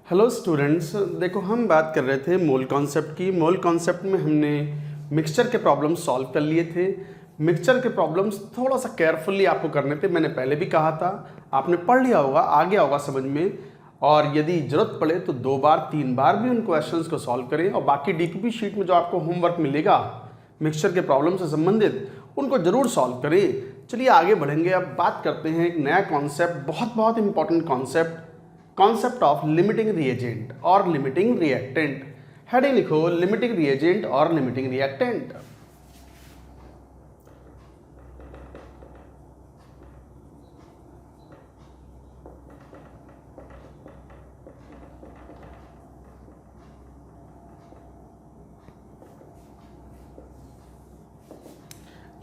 Hello students, देखो हम बात कर रहे थे मोल कॉन्सेप्ट की। मोल कॉन्सेप्ट में हमने मिक्सचर के प्रॉब्लम्स सॉल्व कर लिए थे। मिक्सचर के प्रॉब्लम्स थोड़ा सा केयरफुली आपको करने थे, मैंने पहले भी कहा था, आपने पढ़ लिया होगा, आ गया होगा समझ में। और यदि ज़रूरत पड़े तो 2 बार 3 बार भी उन क्वेश्चंस को सॉल्व करें। और बाकी डीक्यूपी शीट में जो आपको होमवर्क मिलेगा मिक्सचर के प्रॉब्लम से संबंधित, उनको ज़रूर सॉल्व करें। चलिए आगे बढ़ेंगे। अब बात करते हैं एक नया कॉन्सेप्ट, बहुत important concept of limiting reagent और लिमिटिंग रिएक्टेंट। हेडिंग लिखो, लिमिटिंग रिएजेंट और लिमिटिंग रिएक्टेंट।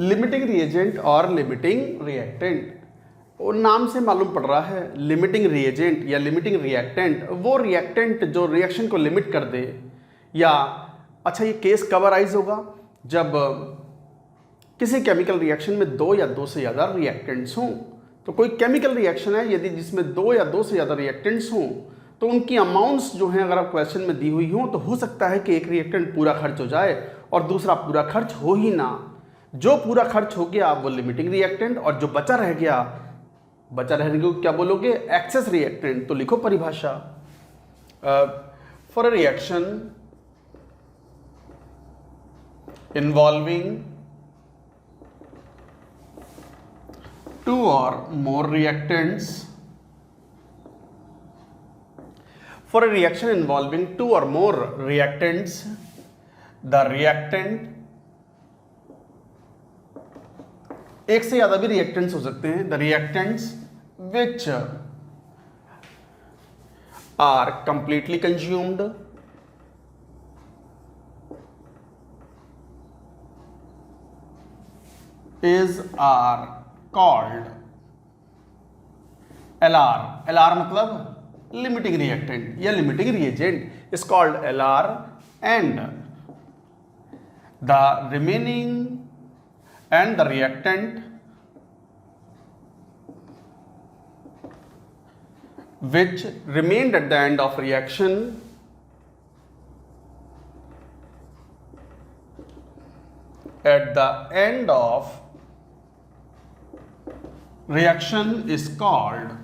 लिमिटिंग रिएजेंट और लिमिटिंग रिएक्टेंट, वो नाम से मालूम पड़ रहा है। लिमिटिंग रिएजेंट या लिमिटिंग रिएक्टेंट, वो रिएक्टेंट जो रिएक्शन को लिमिट कर दे। या अच्छा, ये केस कब अराइज होगा? जब किसी केमिकल रिएक्शन में 2 या 2 से ज़्यादा रिएक्टेंट्स हों। तो कोई केमिकल रिएक्शन है यदि जिसमें 2 या 2 से ज़्यादा रिएक्टेंट्स हों, तो उनकी अमाउंट्स जो हैं अगर आप क्वेश्चन में दी हुई हों, तो हो सकता है कि एक रिएक्टेंट पूरा खर्च हो जाए और दूसरा पूरा खर्च हो ही ना। जो पूरा खर्च हो गया वो लिमिटिंग रिएक्टेंट, और जो बचा रह गया, बचा रहने को क्या बोलोगे? Excess reactant. तो लिखो परिभाषा, for a reaction involving 2 or more reactants, for a reaction involving 2 or more reactants, the reactant, एक से ज्यादा भी रिएक्टेंट्स हो सकते हैं, the reactants which are completely consumed are called LR। LR मतलब लिमिटिंग रिएक्टेंट या limiting reagent is called LR, and the remaining and the reactant which remained at the end of reaction reaction is called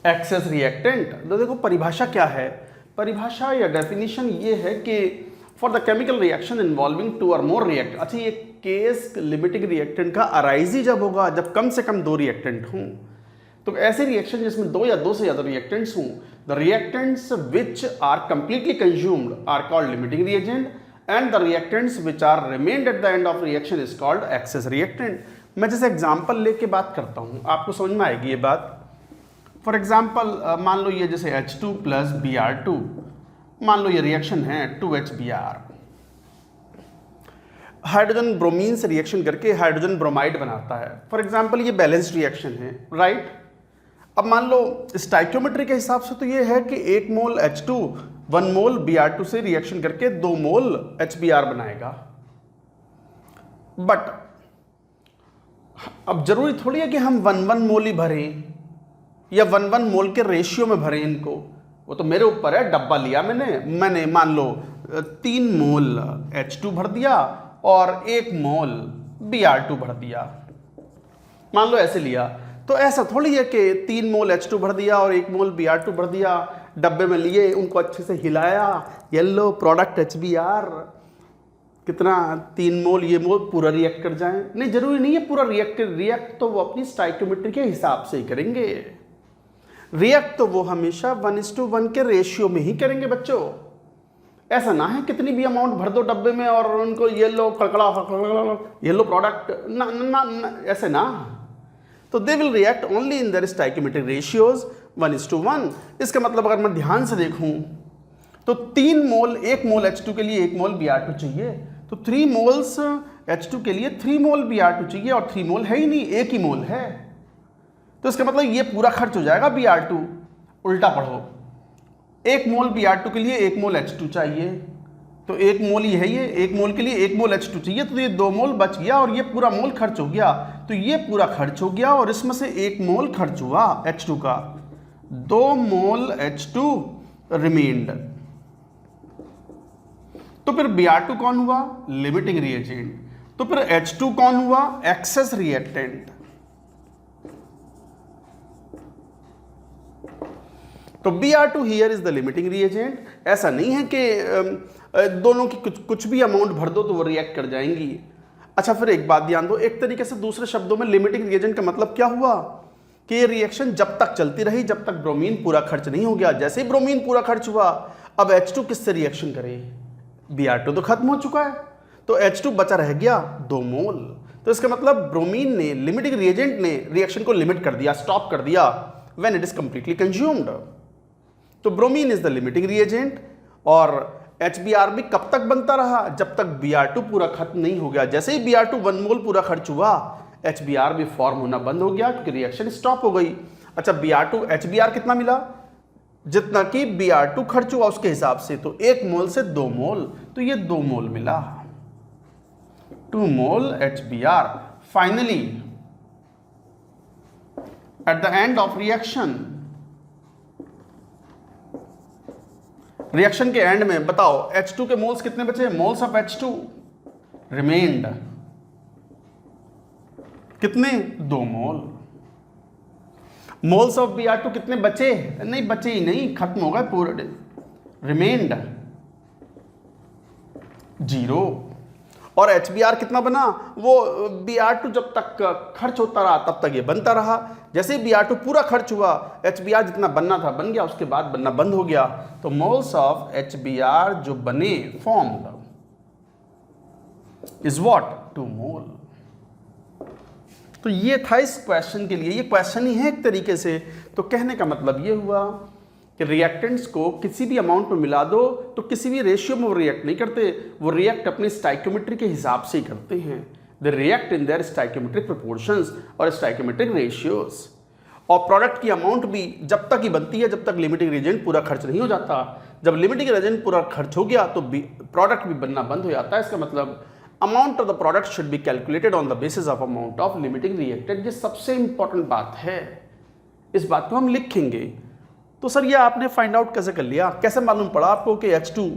excess reactant. तो देखो परिभाषा क्या है। परिभाषा या definition ये है कि for the chemical reaction involving 2 और मोर रिएक्ट। अच्छा, ये केस लिमिटिंग रिएक्टेंट का अराइज ही जब होगा जब कम से कम 2 रिएक्टेंट हों। तो ऐसे रिएक्शन जिसमें 2 या 2 से ज्यादा रिएक्टेंट्स हों, the reactants which are completely consumed are called limiting reagent, and the reactants which are remained at the end of reaction is called excess reactant। मैं जैसे एग्जांपल लेके बात करता हूँ, आपको समझ में आएगी ये बात। फॉर एग्जांपल मान लो ये जैसे H2 प्लस Br2, मान लो ये रिएक्शन है 2HBr। हाइड्रोजन ब्रोमीन से रिएक्शन करके हाइड्रोजन ब्रोमाइड बनाता है। फॉर एग्जांपल ये बैलेंस्ड रिएक्शन है, राइट। अब मान लो स्टाइक्योमेट्री के हिसाब से तो ये है कि 1 मोल H2 1 मोल Br2 से रिएक्शन करके 2 मोल HBr बनाएगा। बट अब जरूरी थोड़ी है कि हम 1 मोल ही भरें या 1 मोल के रेशियो में भरें इनको। वो तो मेरे ऊपर है। डब्बा लिया मैंने मान लो 3 मोल H2 भर दिया और 1 मोल Br2 भर दिया, मान लो ऐसे लिया। तो ऐसा थोड़ी है कि 3 मोल H2 भर दिया और 1 मोल Br2 भर दिया, डब्बे में लिए, उनको अच्छे से हिलाया, येलो प्रोडक्ट HBr, कितना 3 मोल ये मोल पूरा रिएक्ट कर जाए। नहीं, जरूरी नहीं है पूरा रिएक्ट तो वो अपनी स्टाइक्योमेट्री के हिसाब से ही करेंगे। रिएक्ट तो वो हमेशा 1:1 के रेशियो में ही करेंगे बच्चों। ऐसा ना है कितनी भी अमाउंट भर दो डब्बे में और उनको येलो येलो प्रोडक्ट ना, ऐसे ना। तो they will react only in their stoichiometric ratios 1:1। इसका मतलब अगर मैं ध्यान से देखूं तो 3 मोल 1 मोल H2 के लिए 1 मोल Br2 चाहिए, तो 3 मोल्स H2 के लिए 3 मोल Br2 चाहिए, और 3 मोल है ही नहीं, 1 ही मोल है। तो इसका मतलब ये पूरा खर्च हो जाएगा Br2। उल्टा पढ़ो, 1 मोल Br2 के लिए 1 मोल H2 चाहिए, तो 1 मोल ही है ये, 1 मोल के लिए 1 मोल H2 चाहिए, तो ये 2 मोल बच गया और ये पूरा मोल खर्च हो गया, तो ये पूरा खर्च हो गया और इसमें से 1 मोल खर्च हुआ H2 का, 2 मोल H2 रिमेन्ड। तो फिर Br2 कौन हुआ? Limiting reagent. तो फिर H2 कौन हुआ? Excess reactant. तो Br2 here is the limiting reagent. ऐसा नहीं है कि दोनों की कुछ भी अमाउंट भर दो तो वो रिएक्ट कर जाएंगी। अच्छा, फिर एक बात ध्यान दो, एक तरीके से दूसरे शब्दों में लिमिटिंग रिएजेंट का मतलब क्या हुआ कि ये रिएक्शन जब तक चलती रही जब तक ब्रोमीन पूरा खर्च नहीं हो गया। जैसे ही ब्रोमीन पूरा खर्च हुआ, अब H2 किससे रिएक्शन करे? Br2 तो खत्म हो चुका है, तो H2 बचा रह गया 2 मोल। तो इसका मतलब ब्रोमीन ने, लिमिटिंग रिएजेंट ने रिएक्शन को लिमिट कर दिया, स्टॉप कर दिया when it is completely consumed. तो bromine is the limiting reagent और HBr भी कब तक बनता रहा? जब तक Br2 पूरा खत्म नहीं हो गया। जैसे ही Br2 1 मोल पूरा खर्च हुआ, HBr भी फॉर्म होना बंद हो गया क्योंकि रिएक्शन स्टॉप हो गई। अच्छा, Br2 HBr कितना मिला? जितना कि Br2 खर्च हुआ उसके हिसाब से, तो 1 मोल से 2 मोल, तो ये 2 मोल मिला, 2 मोल HBr। Finally at the end of reaction के एंड में बताओ H2 के मोल्स कितने बचे? मोल्स ऑफ H2 रिमेन्ड कितने? 2 मोल। मोल्स ऑफ Br2 कितने बचे? नहीं बचे ही नहीं, खत्म हो गए पूरे, रिमेन्ड 0। और HBr कितना बना? वो Br2 जब तक खर्च होता रहा तब तक ये बनता रहा। जैसे ही Br2 पूरा खर्च हुआ, HBr जितना बनना था बन गया, उसके बाद बनना बंद हो गया। तो मोल्स ऑफ HBr जो बने, फॉर्म्ड, इज व्हाट? 2 मोल। तो ये था इस क्वेश्चन के लिए, ये क्वेश्चन ही है एक तरीके से। तो कहने का मतलब ये हुआ कि रिएक्टेंट्स को किसी भी अमाउंट में मिला दो तो किसी भी रेशियो में वो रिएक्ट नहीं करते, वो रिएक्ट अपनी स्टाइक्योमेट्री के हिसाब से ही करते हैं। They react in their stoichiometric proportions और स्टाइक्योमेट्रिक रेशियोज। और प्रोडक्ट की अमाउंट भी जब तक ही बनती है जब तक लिमिटिंग रिएजेंट पूरा खर्च नहीं हो जाता। जब लिमिटिंग रिएजेंट पूरा खर्च हो गया तो प्रोडक्ट भी बनना बंद हो जाता है। इसका मतलब amount of the product should be calculated on the basis of amount of limiting reactant. ये सबसे इंपॉर्टेंट बात है, इस बात को हम लिखेंगे। तो सर ये आपने फाइंड आउट कैसे कर लिया? कैसे मालूम पड़ा आपको कि H2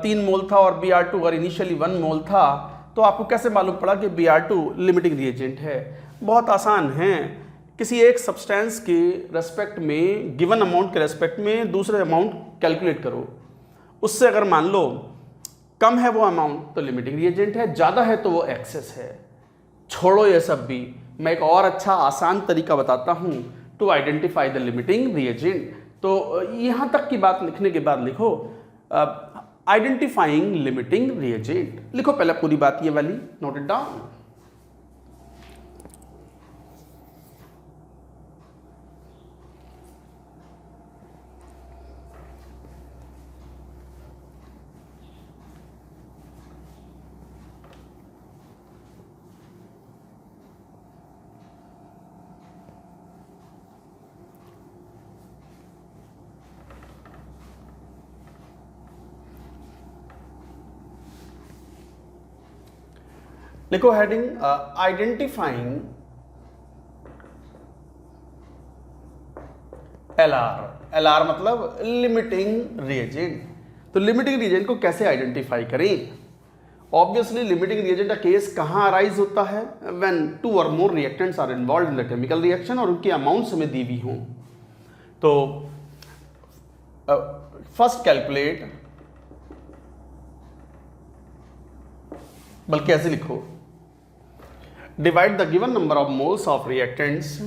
3 मोल था और Br2 अगर इनिशियली 1 मोल था, तो आपको कैसे मालूम पड़ा कि Br2 लिमिटिंग रिएजेंट है? बहुत आसान है। किसी एक सब्सटेंस के रेस्पेक्ट में, गिवन अमाउंट के रेस्पेक्ट में दूसरे अमाउंट कैलकुलेट करो। उससे अगर मान लो कम है वो अमाउंट तो लिमिटिंग रिएजेंट है, ज़्यादा है तो वो एक्सेस है। छोड़ो ये सब भी, मैं एक और अच्छा आसान तरीका बताता हूँ to identify the limiting reagent. तो यहाँ तक की बात लिखने के बाद लिखो आइडेंटिफाइंग लिमिटिंग रिएजेंट। लिखो पहले पूरी बात ये वाली, नोट इट डाउन। लिखो हेडिंग आइडेंटिफाइंग LR मतलब लिमिटिंग रिएजेंट। तो लिमिटिंग रिएजेंट को कैसे आइडेंटिफाई करें? ऑब्वियसली लिमिटिंग रिएजेंट का केस कहाँ अराइज होता है? व्हेन 2 और more reactants are involve in the chemical reaction और उनकी अमाउंट्स हमें दी हुई हों। तो फर्स्ट कैलकुलेट, बल्कि ऐसे लिखो, divide the given number of moles of reactants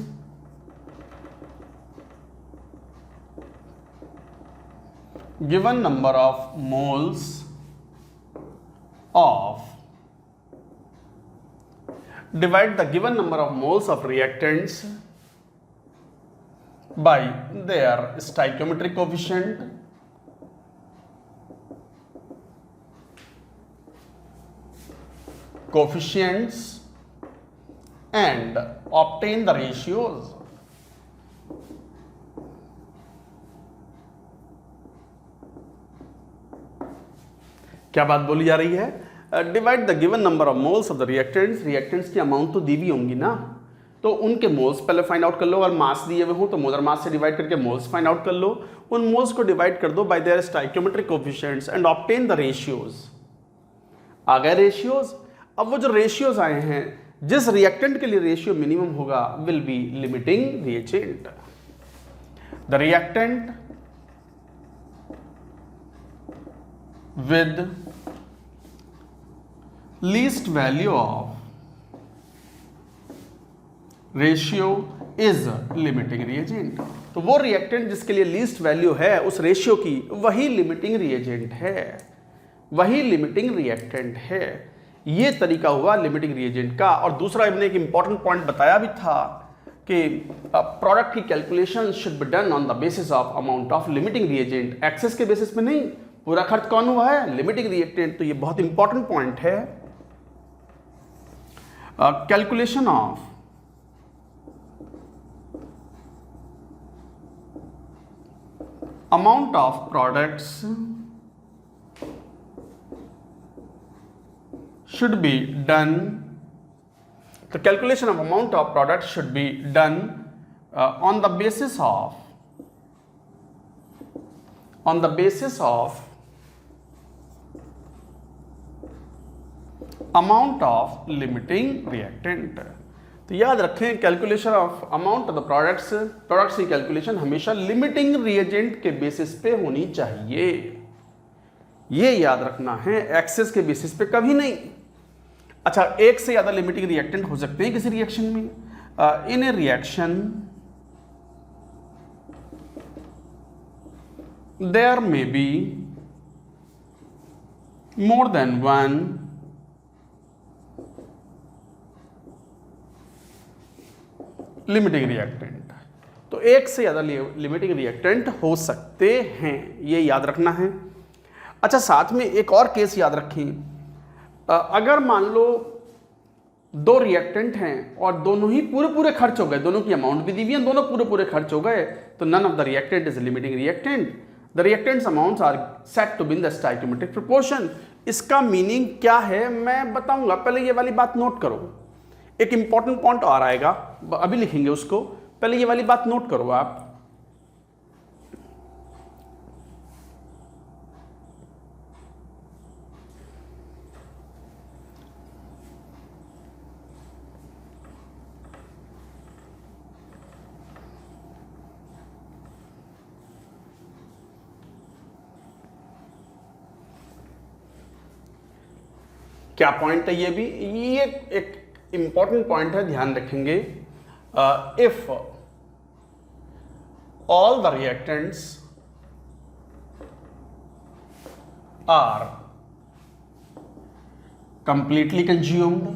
divide the given number of moles of reactants by their stoichiometric coefficients and obtain the ratios. क्या बात बोली जा रही है? Divide the given number of moles of the reactants, reactants की amount तो दी हुई होंगी ना, तो उनके मोल्स पहले फाइंड आउट कर लो, और मास दिए हुए हो तो मोलर मास से डिवाइड करके मोल्स फाइंड आउट कर लो, उन मोल्स को डिवाइड कर दो by their stoichiometric coefficients and obtain the ratios. आ गए रेशियोज। अब वो जो रेशियोज आए हैं, जिस रिएक्टेंट के लिए रेशियो मिनिमम होगा will be limiting reagent. The reactant with least value of ratio is limiting reagent. तो वो रिएक्टेंट जिसके लिए लीस्ट वैल्यू है उस रेशियो की, वही लिमिटिंग रिएजेंट है, वही लिमिटिंग रिएक्टेंट है। ये तरीका हुआ लिमिटिंग रिएजेंट का। और दूसरा हमने एक इंपॉर्टेंट पॉइंट बताया भी था कि प्रोडक्ट की calculation should be done on the basis of amount of limiting reagent, excess के बेसिस पे नहीं। पूरा खर्च कौन हुआ है? Limiting reactant. तो ये बहुत इंपॉर्टेंट पॉइंट है। Calculation of amount of products should be done, the calculation of amount of products should be done on the basis of amount of limiting reactant। तो याद रखें, calculation of amount of the products की calculation हमेशा limiting reagent के basis पे होनी चाहिए। ये याद रखना है, एक्सेस के बेसिस पे कभी नहीं। अच्छा, एक से ज्यादा लिमिटिंग रिएक्टेंट हो सकते हैं किसी रिएक्शन में। In a reaction there may be more than one limiting reactant. तो एक से ज़्यादा लिमिटिंग रिएक्टेंट हो सकते हैं, ये याद रखना है। अच्छा, साथ में एक और केस याद रखें। अगर मान लो दो रिएक्टेंट हैं और दोनों ही पूरे खर्च हो गए, दोनों की अमाउंट भी दी हुई है, दोनों पूरे खर्च हो गए, तो none of the reactant is limiting reactant. The reactants amounts are set to be in the stoichiometric proportion. इसका मीनिंग क्या है मैं बताऊंगा, पहले ये वाली बात नोट करो। एक इंपॉर्टेंट पॉइंट और आएगा, अभी लिखेंगे उसको, पहले ये वाली बात नोट करो आप। क्या पॉइंट है ये भी? ये एक इंपॉर्टेंट पॉइंट है, ध्यान रखेंगे। If all the reactants are completely consumed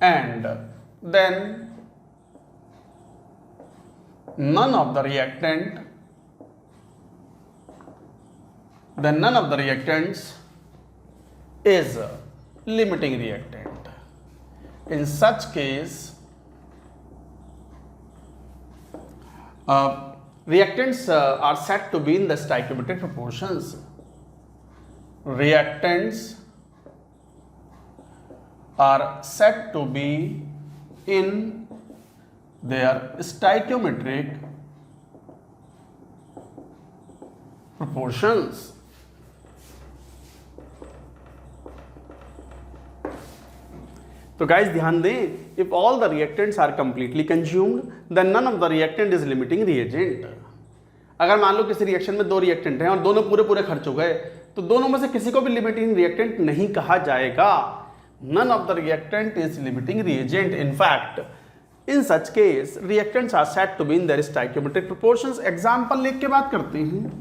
and then none of the reactants is a limiting reactant. In such case, reactants are said to be in the stoichiometric proportions. Reactants are said to be in their stoichiometric proportions. तो guys ध्यान दें, if all the reactants are completely consumed then none of the reactant is limiting reagent. अगर मान लो किसी reaction में दो reactant हैं और दोनों पूरे खर्च हो गए, तो दोनों में से किसी को भी लिमिटिंग रिएक्टेंट नहीं कहा जाएगा। None of the reactant is limiting reagent. In fact in such case reactants are said to be in their stoichiometric proportions. Example लेके बात करते हैं।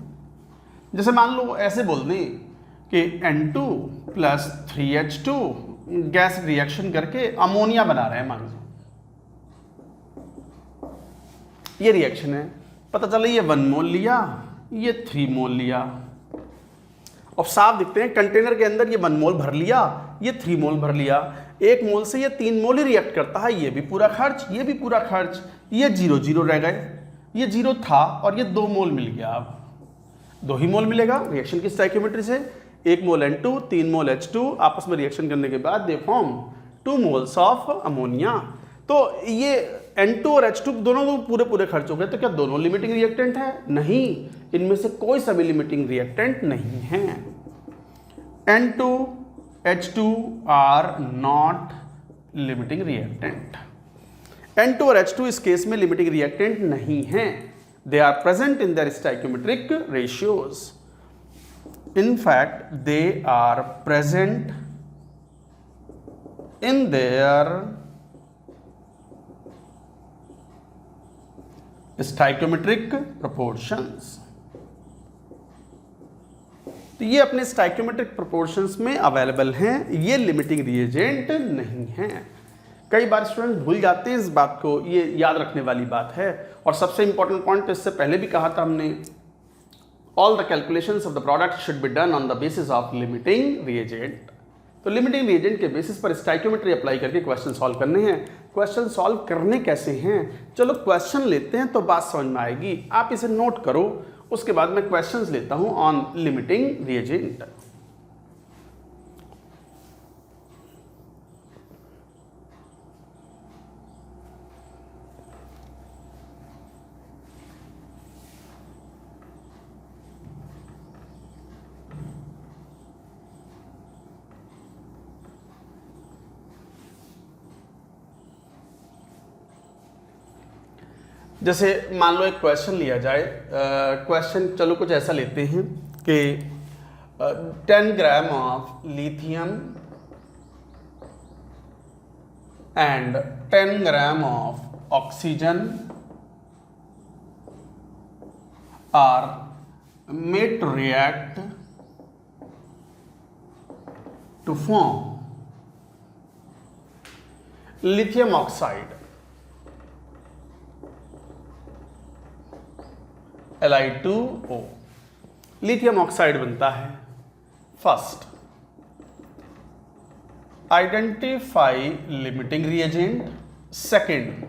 जैसे मान लो ऐसे बोल दें कि N2 + 3H2 गैस रिएक्शन करके अमोनिया बना रहे हैं, मान लो ये रिएक्शन है। पता चला ये 1 मोल लिया, ये 3 मोल लिया। अब साफ दिखते हैं, कंटेनर के अंदर ये 1 मोल भर लिया, ये 3 मोल भर लिया। 1 मोल से ये 3 मोल ही रिएक्ट करता है, ये भी पूरा खर्च, ये भी पूरा खर्च, ये 0 0 रह गए, ये 0 था और ये 2 मोल मिल गया। 2 ही मोल मिलेगा रिएक्शन की स्टोइकियोमेट्री से। 1 मोल N2, 3 मोल H2 आपस में रिएक्शन करने के बाद they form 2 moles of ammonia. तो ये N2 और H2 दोनों तो पूरे खर्च हो गए, तो क्या दोनों लिमिटिंग रिएक्टेंट है? नहीं, इनमें से कोई सा भी लिमिटिंग रिएक्टेंट नहीं है। N2 H2 are not limiting reactant. N2 और H2 इस केस में लिमिटिंग रिएक्टेंट नहीं हैं। They are present in their stoichiometric ratios. In fact, they are present in their stoichiometric proportions. तो ये अपने स्टाइक्योमेट्रिक प्रोपोर्शंस में अवेलेबल हैं, ये लिमिटिंग रिएजेंट नहीं हैं। कई बार स्टूडेंट भूल जाते हैं इस बात को, ये याद रखने वाली बात है। और सबसे इंपॉर्टेंट पॉइंट इससे पहले भी कहा था हमने, all the calculations of the product should be done on the basis of limiting reagent. तो लिमिटिंग रिएजेंट के बेसिस पर स्टाइक्योमेट्री अप्लाई करके क्वेश्चन सॉल्व करने हैं। क्वेश्चन सॉल्व करने कैसे हैं, चलो क्वेश्चन लेते हैं तो बात समझ में आएगी। आप इसे नोट करो, उसके बाद मैं क्वेश्चंस लेता हूं ऑन लिमिटिंग रिएजेंट। जैसे मान लो एक क्वेश्चन लिया जाए, क्वेश्चन चलो कुछ ऐसा लेते हैं कि 10 gram of lithium and 10 gram of oxygen are made to react to form lithium oxide Li2O। Lithium oxide बनता है। First, identify limiting reagent. Second,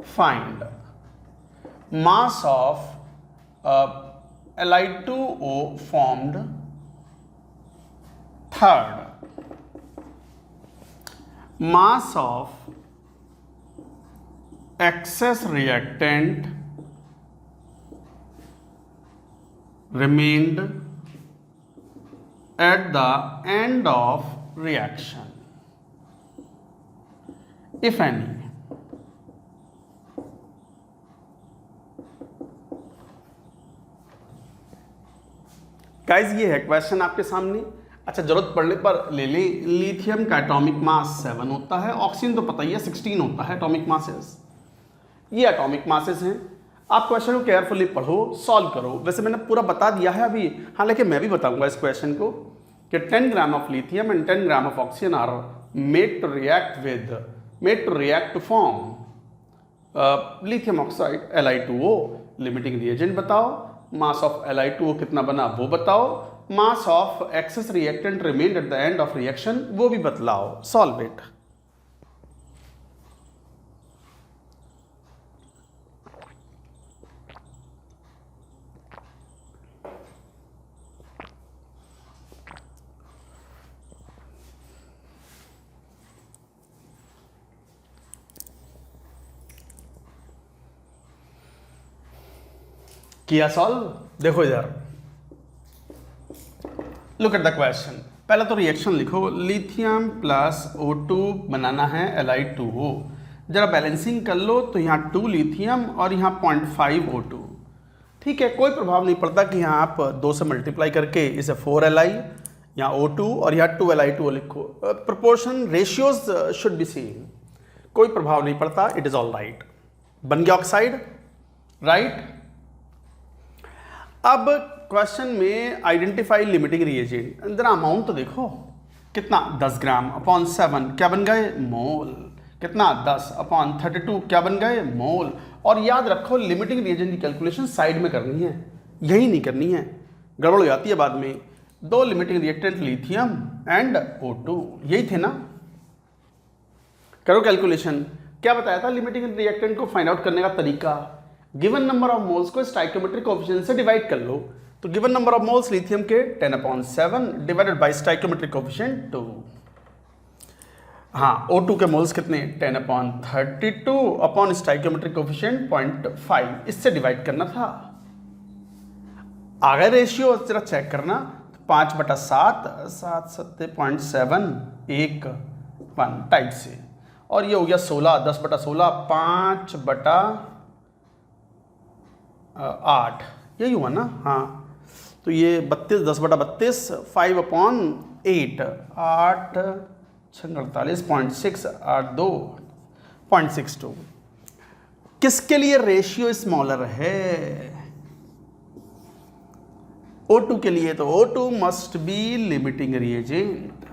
find mass of Li2O formed. Third, mass of excess reactant remained at the end of reaction, if any। Guys ये है question आपके सामने। अच्छा, जरूरत पड़ने पर ले लें। लिथियम का एटॉमिक मास 7 होता है, ऑक्सीजन तो पता ही है 16 होता है एटॉमिक मासेस। ये एटॉमिक मासेस हैं। आप क्वेश्चन को केयरफुली पढ़ो, सॉल्व करो। वैसे मैंने पूरा बता दिया है अभी, हाँ, लेकिन मैं भी बताऊंगा इस क्वेश्चन को कि 10 gram of lithium and 10 gram of oxygen are made to react to form lithium oxide Li2O। Limiting reagent बताओ, मास ऑफ Li2O कितना बना वो बताओ, mass of excess reactant remained at the end of reaction वो भी बतलाओ। Solve it. किया solve? देखो इधर, लुक एट द क्वेश्चन। पहले तो रिएक्शन लिखो, लिथियम प्लस O2 बनाना है Li2O। जरा बैलेंसिंग कर लो, तो यहाँ 2 लिथियम और यहाँ 0.5 O2। ठीक है, कोई प्रभाव नहीं पड़ता कि यहाँ आप 2 से मल्टीप्लाई करके इसे 4 Li, यहाँ O2 और यहाँ 2 Li2O लिखो। Proportion ratios should be same, कोई प्रभाव नहीं पड़ता। It is all right. बन गया ऑक्साइड, राइट। अब क्वेश्चन में आइडेंटिफाई लिमिटिंग रिएजेंट, जरा अमाउंट तो देखो कितना, 10 ग्राम अपॉन 7 क्या बन गए, मोल। कितना, 10 अपॉन 32 क्या बन गए, मोल। और याद रखो लिमिटिंग रिएजेंट की कैलकुलेशन साइड में करनी है, यही नहीं करनी है, गड़बड़ हो जाती है बाद में। 2 limiting reactant lithium and O2, यही थे ना। करो कैलकुलेशन। क्या बताया था लिमिटिंग रिएक्टेंट को फाइंड आउट करने का तरीका, गिवन नंबर ऑफ मोल्स को स्टाइकोमेट्रिक कोएफिशिएंट से डिवाइड कर लो। तो given number of moles lithium के 10/7 डिवाइडेड बाय स्टाइकोमेट्रिक कोएफिशिएंट 2। हाँ, O2 के मोल्स कितने 10/32 अपॉन स्टाइकोमेट्रिक कोएफिशिएंट 0.5, इससे डिवाइड करना था। आगे रेशियो जरा चेक करना, 5/7 7 7 0.7 1 1 टाइप से, और ये हो गया 16 10/16 5/8, यही हुआ ना। हाँ, तो ये 32 10/32 5/8 8 48.6 82.62। किसके लिए रेशियो स्मॉलर है? O2 के लिए, तो O2 must be limiting reagent.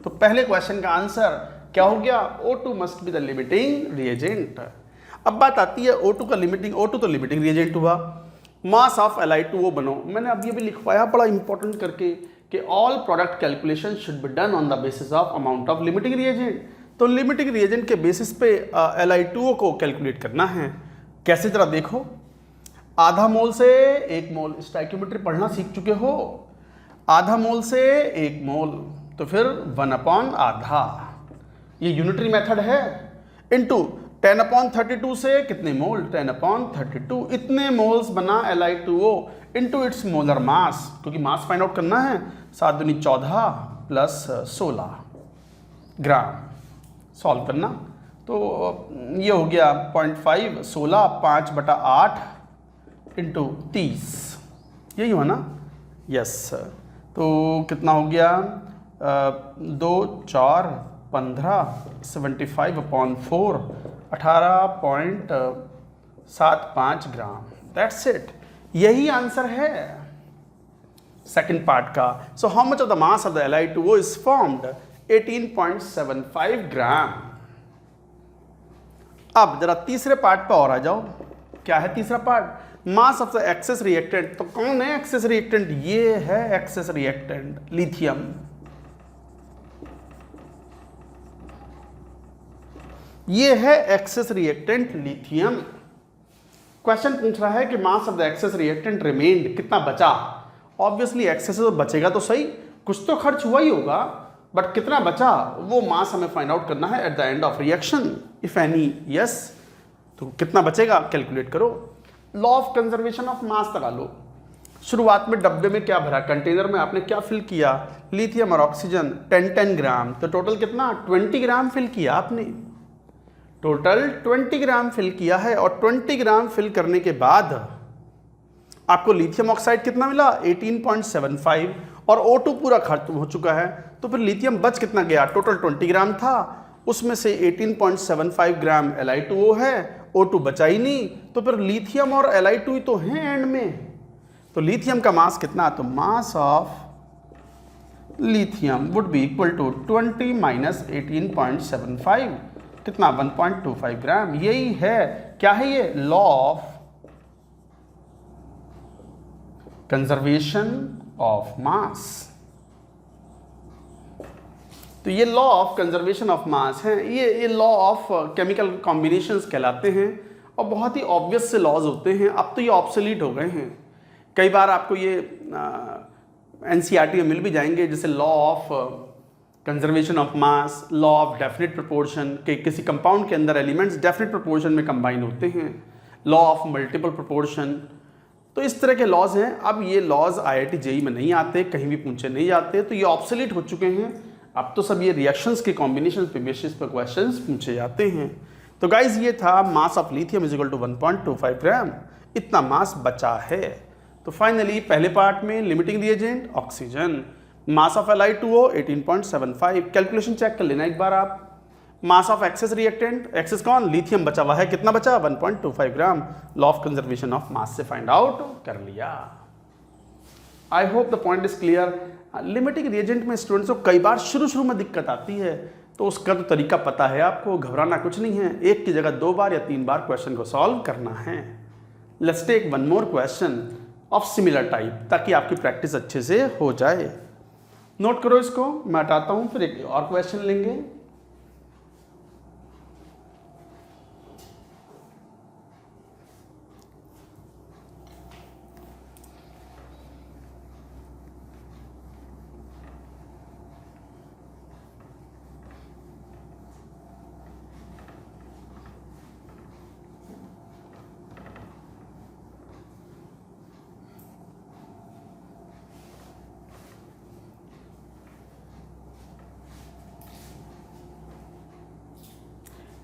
तो पहले क्वेश्चन का आंसर क्या हो गया? O2 must be the limiting reagent. अब बात आती है O2 का लिमिटिंग, O2 तो लिमिटिंग रिएजेंट हुआ। मास ऑफ Li2O बनो, मैंने अब ये भी लिखवाया बड़ा इंपॉर्टेंट करके कि all product calculation should be done on the basis of amount of limiting reagent. तो लिमिटिंग रिएजेंट के बेसिस पे Li2O को कैलकुलेट करना है। कैसे, जरा देखो। आधा मोल से 1 मोल, स्टाइकियोमेट्री पढ़ना सीख चुके हो। आधा मोल से 1 मोल, तो फिर 1/आधा, ये यूनिटरी मेथड है। इनटू 10/32 से कितने मोल 10/32, इतने मोल्स बना Li2O into its molar mass, क्योंकि मास फाइंड आउट करना है। 7 दूनी 14 प्लस 16 ग्राम, सॉल्व करना। तो ये हो गया 0.5 16 5/8 इंटू 30, यही हुआ ना। यस, तो कितना हो गया 2 4 15 75/4 18.75 ग्राम। दैट्स इट, यही आंसर है सेकंड पार्ट का। So how much of the mass of the Li2O is formed 18.75 ग्राम। अब जरा तीसरे पार्ट पर और आ जाओ। क्या है तीसरा part? Mass of the excess reactant. तो कौन है एक्सेस रिएक्टेंट? ये है एक्सेस रिएक्टेंट लिथियम। ये है एक्सेस रिएक्टेंट लिथियम। क्वेश्चन पूछ रहा है कि mass of the excess reactant remained, कितना बचा। ऑब्वियसली एक्सेस तो बचेगा तो सही, कुछ तो खर्च हुआ ही होगा, बट कितना बचा वो मास हमें फाइंड आउट करना है eight the end of reaction, if any. Yes, तो कितना बचेगा कैलकुलेट करो। लॉ ऑफ कंजर्वेशन ऑफ मास लगा लो। शुरुआत में डब्बे में क्या भरा, कंटेनर में आपने क्या फिल किया, लिथियम और ऑक्सीजन 10 ग्राम, तो टोटल कितना 20 ग्राम फिल किया आपने। टोटल 20 ग्राम फिल किया है, और 20 ग्राम फिल करने के बाद आपको लिथियम ऑक्साइड कितना मिला 18.75, और O2 पूरा खर्च हो चुका है। तो फिर लिथियम बच कितना गया, टोटल 20 ग्राम था, उसमें से 18.75 ग्राम Li2O है, O2 बचा ही नहीं। तो फिर लिथियम और Li2 ही तो हैं एंड में। तो लिथियम का मास कितना, तो mass of lithium would be equal to 20 minus 18.75, कितना 1.25 ग्राम। यही है, क्या है ये, law of conservation of mass. तो ये law of conservation of mass है, ये लॉ ऑफ केमिकल कॉम्बिनेशंस कहलाते हैं, और बहुत ही ऑब्वियस से लॉज होते हैं। अब तो ये ऑब्सोलीट हो गए हैं। कई बार आपको ये एनसीईआरटी में मिल भी जाएंगे, जैसे law of conservation of mass, law of definite proportion, के किसी कंपाउंड के अंदर एलिमेंट्स डेफिनेट प्रोपोर्शन में कंबाइन होते हैं, लॉ ऑफ मल्टीपल प्रोपोर्शन। तो इस तरह के लॉज हैं। अब ये लॉज IIT JEE में नहीं आते, कहीं भी पूछे नहीं जाते, तो ये ऑब्सोलीट हो चुके हैं। अब तो सब ये रिएक्शंस के कॉम्बिनेशन पे बेसिस पर क्वेश्चंस पूछे जाते हैं। तो गाइज ये था mass of lithium is equal to 1.25 gram, इतना मास बचा है। तो फाइनली पहले पार्ट में limiting reagent oxygen, mass of Li2O 18.75, calculation check कर लेना एक बार आप। Mass of excess reactant, excess कौन, लिथियम बचा हुआ है, कितना बचा 1.25 gram, law of conservation of mass से फाइंड आउट कर लिया। I hope the point is clear. Limiting reagent में स्टूडेंट्स को कई बार शुरू में दिक्कत आती है, तो उसका तो तरीका पता है आपको, घबराना कुछ नहीं है। एक की जगह 2 बार या 3 बार क्वेश्चन को सॉल्व करना है। Let's take one more question of similar type, ताकि आपकी प्रैक्टिस अच्छे से हो जाए। नोट करो इसको, मैं हटाता हूं, फिर एक और क्वेश्चन लेंगे।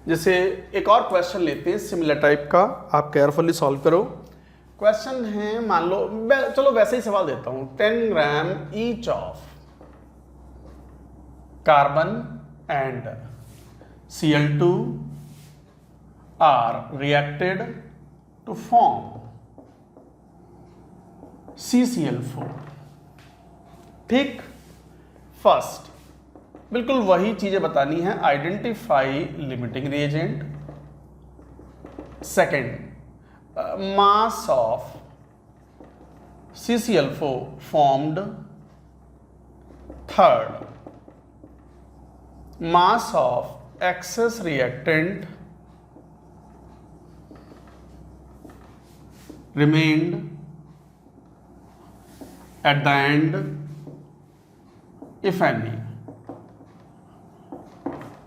जैसे एक और क्वेश्चन लेते हैं सिमिलर टाइप का, आप केयरफुली सॉल्व करो। क्वेश्चन है, मान लो चलो वैसे ही सवाल देता हूं, 10 ग्राम each of carbon and Cl2 are reacted to form CCl4। ठीक, फर्स्ट बिल्कुल वही चीजें बतानी है, identify limiting reagent. Second, mass of CCl4 formed। Third, mass of excess reactant remained at the end if any।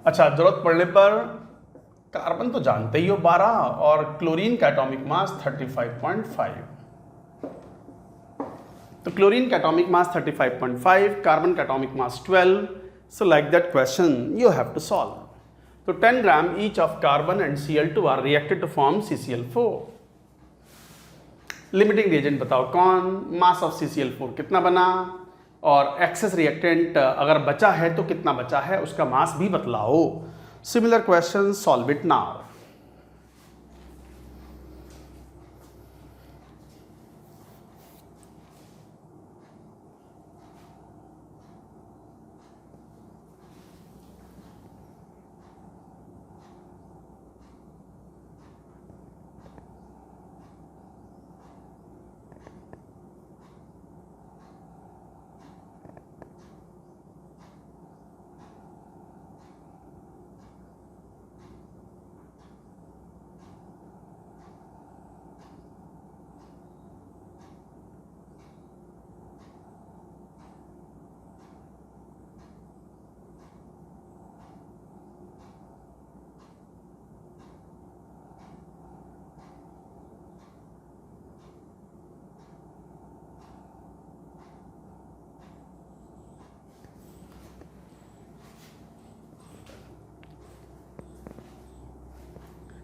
अच्छा, जरूरत पड़ने पर कार्बन तो जानते ही हो 12 और क्लोरीन का एटॉमिक मास 35.5। तो क्लोरीन का एटॉमिक मास 35.5, कार्बन का atomic mass 12। So like that question you have to solve। तो 10 ग्राम each of carbon and Cl2 are reacted to form CCl4। Limiting reagent बताओ कौन, मास ऑफ CCl4 कितना बना, और access reactant अगर बचा है तो कितना बचा है, उसका मास भी बतलाओ। Similar question, solve it now.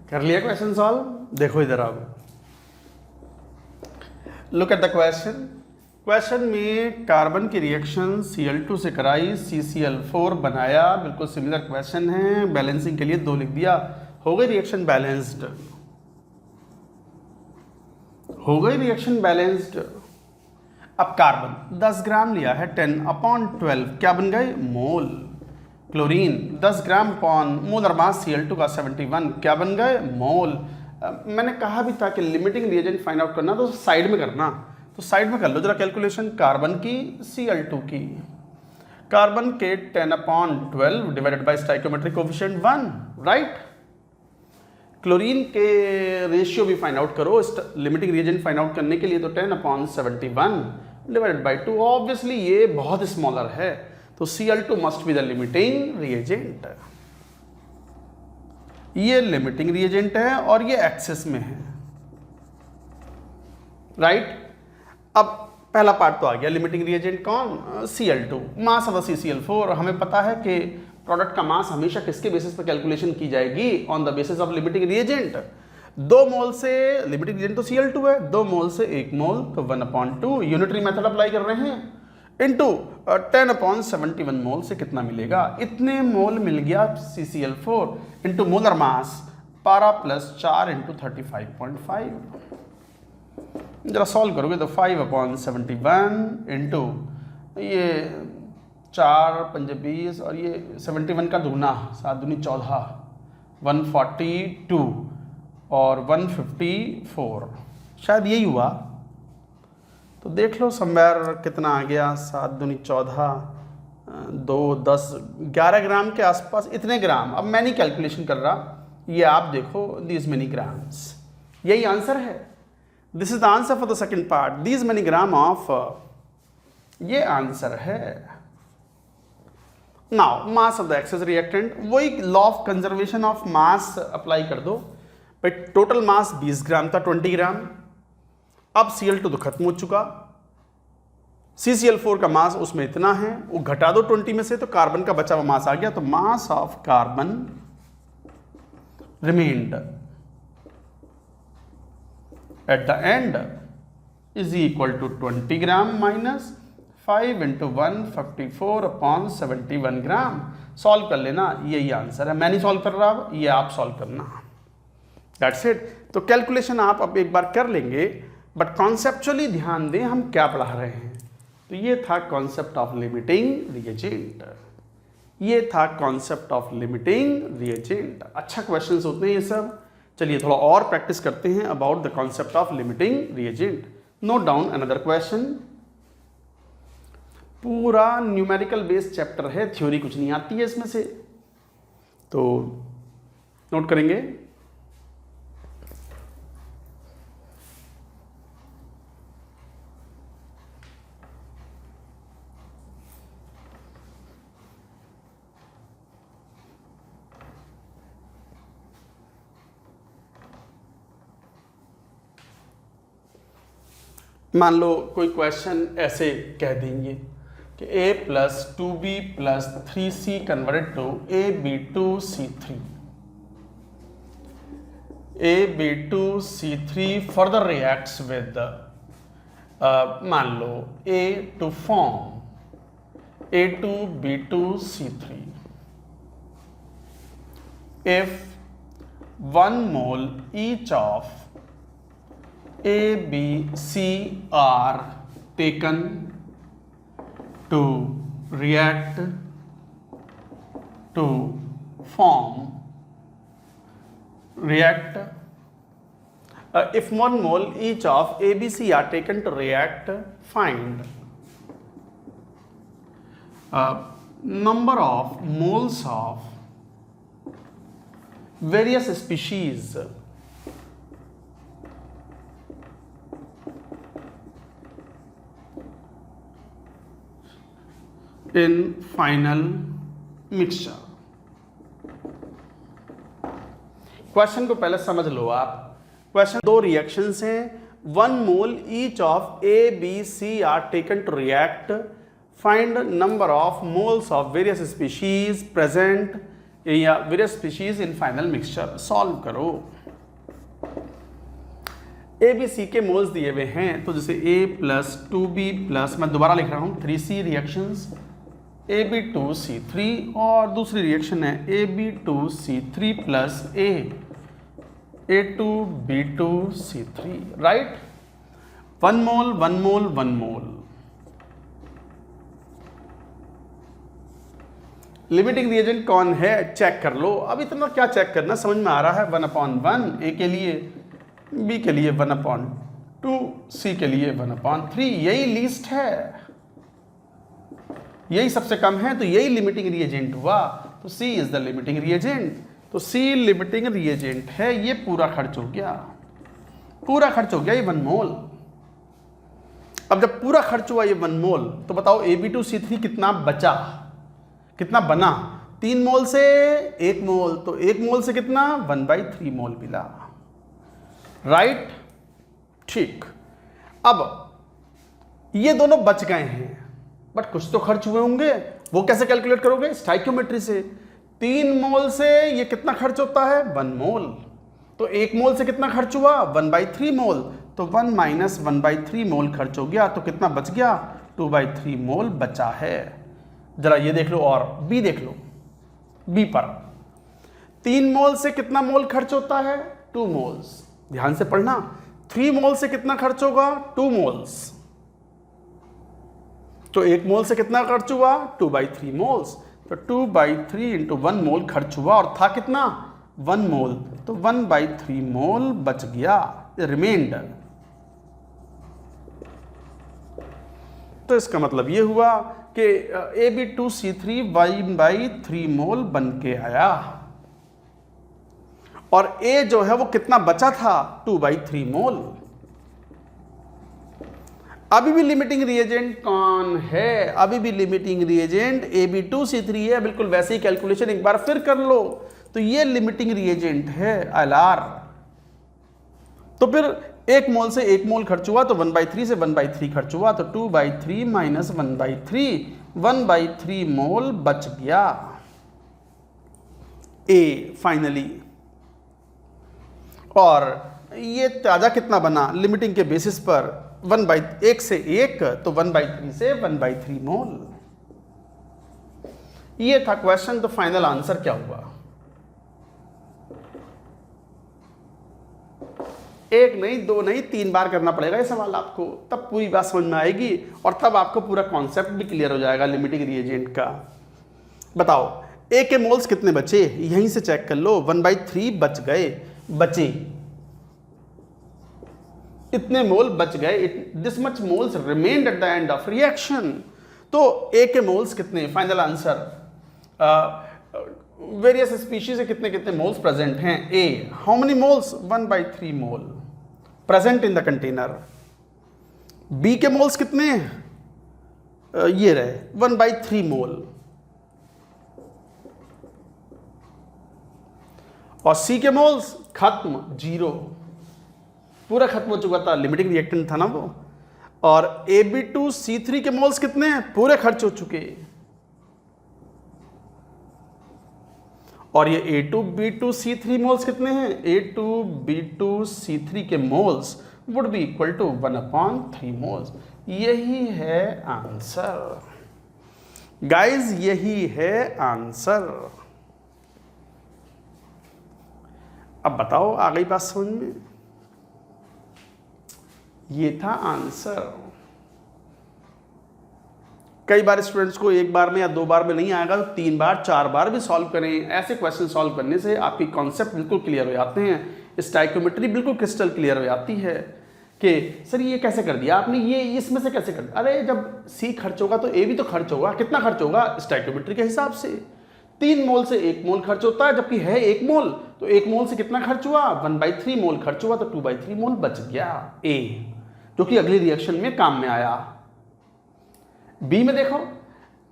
कर लिया क्वेश्चन सॉल्व? देखो इधर आओ, look at the question. Question में कार्बन की रिएक्शन Cl2 से कराई, CCl4 बनाया, बिल्कुल सिमिलर क्वेश्चन है। बैलेंसिंग के लिए 2 लिख दिया, हो गई रिएक्शन बैलेंस्ड, हो गई रिएक्शन बैलेंस्ड। अब कार्बन 10 ग्राम लिया है, 10/12 क्या बन गए, mole. Chlorine 10 gram upon molar mass Cl2 का 71 क्या बन गए, मोल। मैंने कहा भी था कि लिमिटिंग रिएजेंट फाइंड आउट करना तो साइड में करना, तो साइड में कर लो जरा कैलकुलेशन। कार्बन की, Cl2 की, कार्बन के 10/12 divided by stoichiometric coefficient 1, right. Chlorine के रेशियो भी फाइंड आउट करो, लिमिटिंग रिएजेंट फाइंड आउट करने के लिए, तो 10/71 डिवाइडेड बाय 2। ऑब्वियसली ये बहुत स्मॉलर है, तो Cl2 must be the limiting reagent. ये लिमिटिंग रिएजेंट है और ये एक्सेस में है, राइट। अब पहला पार्ट तो आ गया, लिमिटिंग रिएजेंट कौन, Cl2, मास ऑफ CCl4। हमें पता है कि प्रोडक्ट का मास हमेशा किसके बेसिस पर कैलकुलेशन की जाएगी, on the basis of limiting reagent. 2 मोल से, लिमिटिंग रिएजेंट तो Cl2 है, 2 मोल से 1 मोल, तो 1/2 यूनिटरी मेथड अप्लाई कर रहे हैं, इंटू 10/71 मोल से कितना मिलेगा, इतने मोल मिल गया CCl4 into molar mass 12 + 4 into 35.5। जरा सॉल्व करोगे तो 5/71 इंटू ये 4×5 = 20 और ये 71 का दुगना 7 दूनी 14, 142 और 154, शायद यही हुआ। तो देख लो समवेयर कितना आ गया, 7 दूनी 14, 2 10 11 ग्राम के आसपास, इतने ग्राम। अब मैं नहीं कैलकुलेशन कर रहा, ये आप देखो, दीज मेनी ग्राम्स, यही आंसर है। This is the answer for the second part, these many gram of, ये आंसर है। Now mass of the excess reactant, वही law of conservation of mass apply कर दो भाई। टोटल मास 20 ग्राम था, 20 ग्राम। अब Cl2 तो खत्म हो चुका, CCl4 का मास उसमें इतना है, वो घटा दो 20 में से, तो कार्बन का बचा हुआ मास आ गया। तो mass of carbon remained at the end is equal to 20 gram minus 5 into 154 upon 71 gram. Solve कर लेना, यही आंसर है। मैं नहीं सॉल्व कर रहा, ये आप सॉल्व करना, दैट्स इट। तो कैलकुलेशन आप अब एक बार कर लेंगे, बट कॉन्सेप्चुअली ध्यान दें हम क्या पढ़ा रहे हैं। तो ये था कॉन्सेप्ट ऑफ लिमिटिंग रिएजेंट, ये था कॉन्सेप्ट ऑफ लिमिटिंग रिएजेंट। अच्छा क्वेश्चंस होते हैं ये सब। चलिए थोड़ा और प्रैक्टिस करते हैं about the concept of limiting reagent. Note down another question. पूरा न्यूमेरिकल बेस्ड चैप्टर है, थ्योरी कुछ नहीं आती है इसमें से, तो नोट करेंगे। मान लो कोई क्वेश्चन ऐसे कह देंगे कि a plus 2b plus 3c converted to ab2c3, ab2c3 further reacts with मान लो a to form a2b2c3 if 1 mole each of A, B, C are taken to react to form if 1 mole each of A, B, C are taken to react, find number of moles of various species in final mixture. Question को पहले समझ लो आप। Question दो reactions हैं, 1 mole each of A B C are taken to react, find number of moles of various species present या various species in final mixture. Solve करो। A B सी के moles दिए हुए हैं, तो जैसे a प्लस 2b प्लस, मैं दोबारा लिख रहा हूं 3c रिएक्शंस ab2c3, और दूसरी रिएक्शन है ab2c3 प्लस a2b2c3, राइट। 1 मोल 1 मोल 1 मोल। लिमिटिंग रिएजेंट कौन है चेक कर लो। अब इतना क्या चेक करना, समझ में आ रहा है। 1/1 ए के लिए, बी के लिए 1/2, सी के लिए 1/3, यही लीस्ट है, यही सबसे कम है, तो यही लिमिटिंग रिएजेंट हुआ। तो C is the limiting reagent. तो C लिमिटिंग रिएजेंट है। ये पूरा खर्च हो गया, पूरा खर्च हो गया ये 1 मोल। अब जब पूरा खर्च हुआ ये 1 मोल, तो बताओ AB2C3 कितना बचा, कितना बना। 3 मोल से 1 मोल, तो 1 मोल से कितना 1/3 मोल मिला, राइट। ठीक, अब ये दोनों बच गए हैं, बट कुछ तो खर्च हुए होंगे। वो कैसे कैलकुलेट करोगे, स्टाइक्योमेट्री से। 3 मोल से ये कितना खर्च होता है 1 मोल, तो 1 मोल से कितना खर्च हुआ 1/3 मोल, तो 1 माइनस 1/3 मोल खर्च हो गया, तो कितना बच गया 2/3 मोल बचा है। जरा ये देख लो, और बी देख लो। बी पर 3 मोल से कितना मोल खर्च होता है 2 मोल्स, ध्यान से पढ़ना। 3 मोल से कितना खर्च होगा 2 मोल्स, तो 1 मोल से कितना खर्च हुआ 2/3 मोल्स, तो 2/3 इंटू 1 मोल खर्च हुआ, और था कितना 1 मोल, तो 1/3 मोल बच गया, रिमेंडर। तो इसका मतलब ये हुआ कि AB2C3 1/3 मोल बन के आया, और A जो है वो कितना बचा था 2/3 मोल। अभी भी लिमिटिंग रिएजेंट कौन है, अभी भी लिमिटिंग रिएजेंट AB2C3 है। बिल्कुल वैसे ही कैलकुलेशन एक बार फिर कर लो, तो ये लिमिटिंग रिएजेंट है LR। तो फिर 1 मोल से 1 मोल खर्च हुआ, तो 1/3 से 1/3 खर्च हुआ, तो 2/3 माइनस 1/3, 1/3 मोल बच गया A फाइनली। और ये ताज़ा कितना बना लिमिटिंग के बेसिस पर 1/1 से 1 तो 1/3 से 1/3 मोल। ये था क्वेश्चन। तो फाइनल आंसर क्या हुआ? एक नहीं, दो नहीं, 3 बार करना पड़ेगा ये सवाल आपको, तब पूरी बात समझ में आएगी और तब आपको पूरा कॉन्सेप्ट भी क्लियर हो जाएगा लिमिटिंग रिएजेंट का। बताओ ए के मोल्स कितने बचे? यहीं से चेक कर लो। 1/3 बचे, इतने मोल बच गए। This much moles remained at the end of reaction. तो ए के मोल्स कितने? फाइनल आंसर वेरियस स्पीशीज से कितने कितने मोल्स प्रेजेंट हैं? A how many moles? 1/3 mole present in the container. B के मोल्स कितने? ये रहे 1/3 मोल। और सी के मोल्स खत्म, 0, पूरा खत्म हो चुका था, लिमिटिंग रिएक्टेंट था ना वो। और Ab2C3 के मोल्स कितने हैं? पूरे खर्च हो चुके। और ये A2B2C3 मोल्स कितने हैं? A2B2C3 के moles would be equal to 1/3 moles. यही है आंसर गाइज, यही है आंसर। अब बताओ आ गई बात समझ में? ये था आंसर। कई बार स्टूडेंट्स को एक बार में या 2 बार में नहीं आएगा, तो 3 बार 4 बार भी सॉल्व करें। ऐसे क्वेश्चन सॉल्व करने से आपकी कॉन्सेप्ट बिल्कुल क्लियर हो जाते हैं, स्टाइकोमेट्री बिल्कुल क्रिस्टल क्लियर हो जाती है कि सर ये कैसे कर दिया आपने, ये इसमें से कैसे कर दिया। अरे जब सी खर्च होगा तो ए भी तो खर्च होगा। कितना खर्च होगा? स्टाइकोमेट्री के हिसाब से 3 मोल से 1 मोल खर्च होता है, जबकि है 1 मोल, तो 1 मोल से कितना खर्च हुआ? 1/3 मोल खर्च हुआ, तो 2/3 मोल बच गया ए, जो कि अगली रिएक्शन में काम में आया। बी में देखो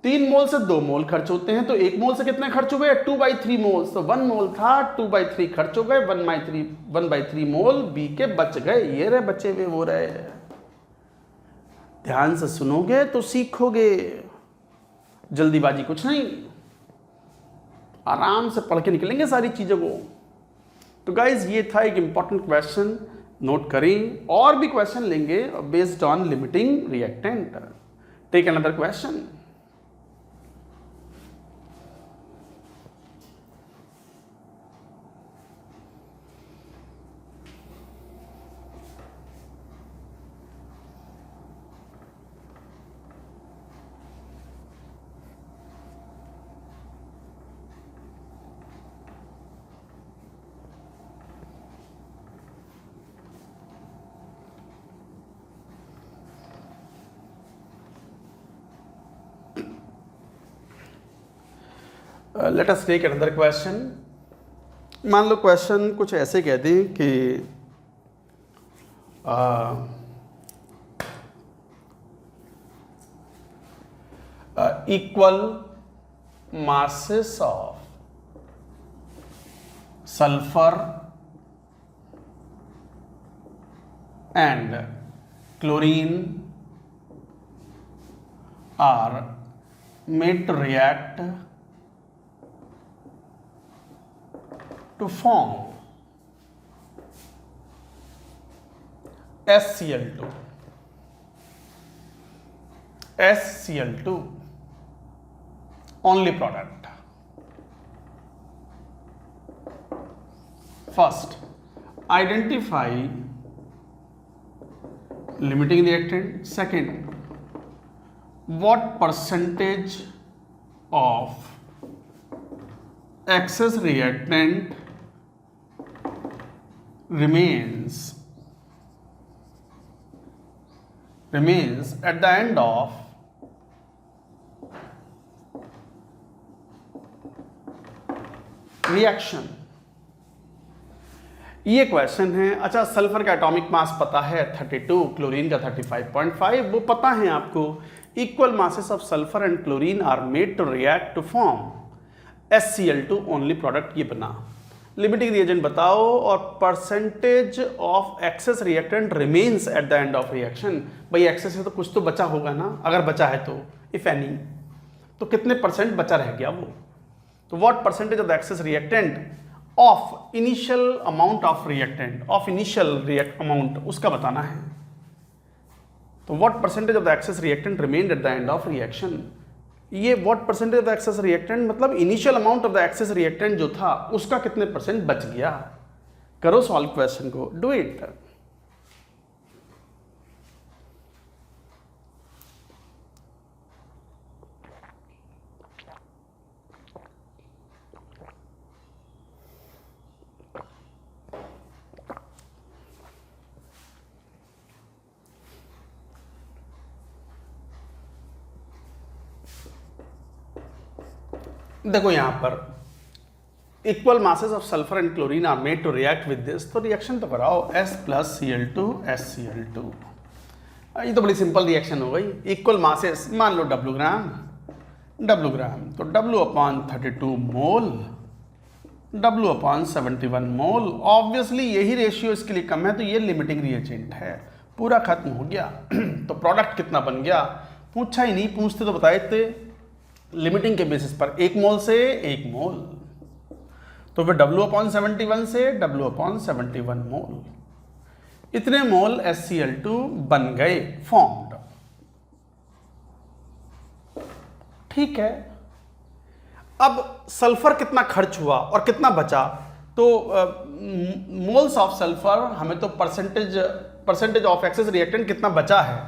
3 मोल से 2 मोल खर्च होते हैं, तो 1 मोल से कितने खर्च हुए? 2/3 मोल। तो 1 मोल था, 2/3 खर्च हो गए, 1/3 मोल बी के बच गए। ये रहे बचे हुए, वो रहे। ध्यान से सुनोगे तो सीखोगे, जल्दीबाजी कुछ नहीं, आराम से पढ़ के निकलेंगे सारी चीजों को। तो गाइज ये था एक इंपॉर्टेंट क्वेश्चन, नोट करें। और भी क्वेश्चन लेंगे based on limiting reactant. Take another question. Let us take another question. मान लो क्वेश्चन कुछ ऐसे कह दें कि equal masses of sulfur and chlorine are made to react to form SCl2. SCl2 only product. First, identify limiting reactant. Second, what percentage of excess reactant remains at the end of reaction. ये question है। अच्छा, sulphur का atomic mass पता है 32, chlorine का 35.5, वो पता है आपको। Equal masses of sulphur and chlorine are made to react to form SCl2 only product. ये बना। लिमिटिंग रिएजेंट बताओ और percentage of excess reactant remains at the end of reaction. भाई एक्सेस है तो कुछ तो बचा होगा ना, अगर बचा है तो, इफ एनी, तो कितने परसेंट बचा रह गया वो। तो what percentage of the excess reactant of initial amount of reactant, of initial react amount उसका बताना है। तो what percentage of the excess reactant remained at the end of reaction, ये what percentage of the excess reactant मतलब initial amount of the excess reactant जो था उसका कितने परसेंट बच गया। करो सॉल्व क्वेश्चन को, डू इट। देखो यहां पर equal masses of sulphur and chlorine are made to react with this, तो रिएक्शन तो कराओ S प्लस Cl2 SCl2। ये तो बड़ी सिंपल रिएक्शन हो गई। इक्वल मासेस मान लो W ग्राम, तो W/32 मोल, W/71 मोल। ऑब्वियसली यही रेशियो इसके लिए कम है, तो ये लिमिटिंग रिएजेंट है, पूरा खत्म हो गया। तो प्रोडक्ट कितना बन गया पूछा ही नहीं, पूछते तो बताए थे लिमिटिंग के बेसिस पर 1 मोल से 1 मोल, तो फिर W/71 से W/71 मोल, इतने मोल SCl2 बन गए फॉर्म्ड। ठीक है, अब सल्फर कितना खर्च हुआ और कितना बचा, तो मोल्स ऑफ सल्फर हमें तो परसेंटेज ऑफ एक्सेस रिएक्टेंट कितना बचा है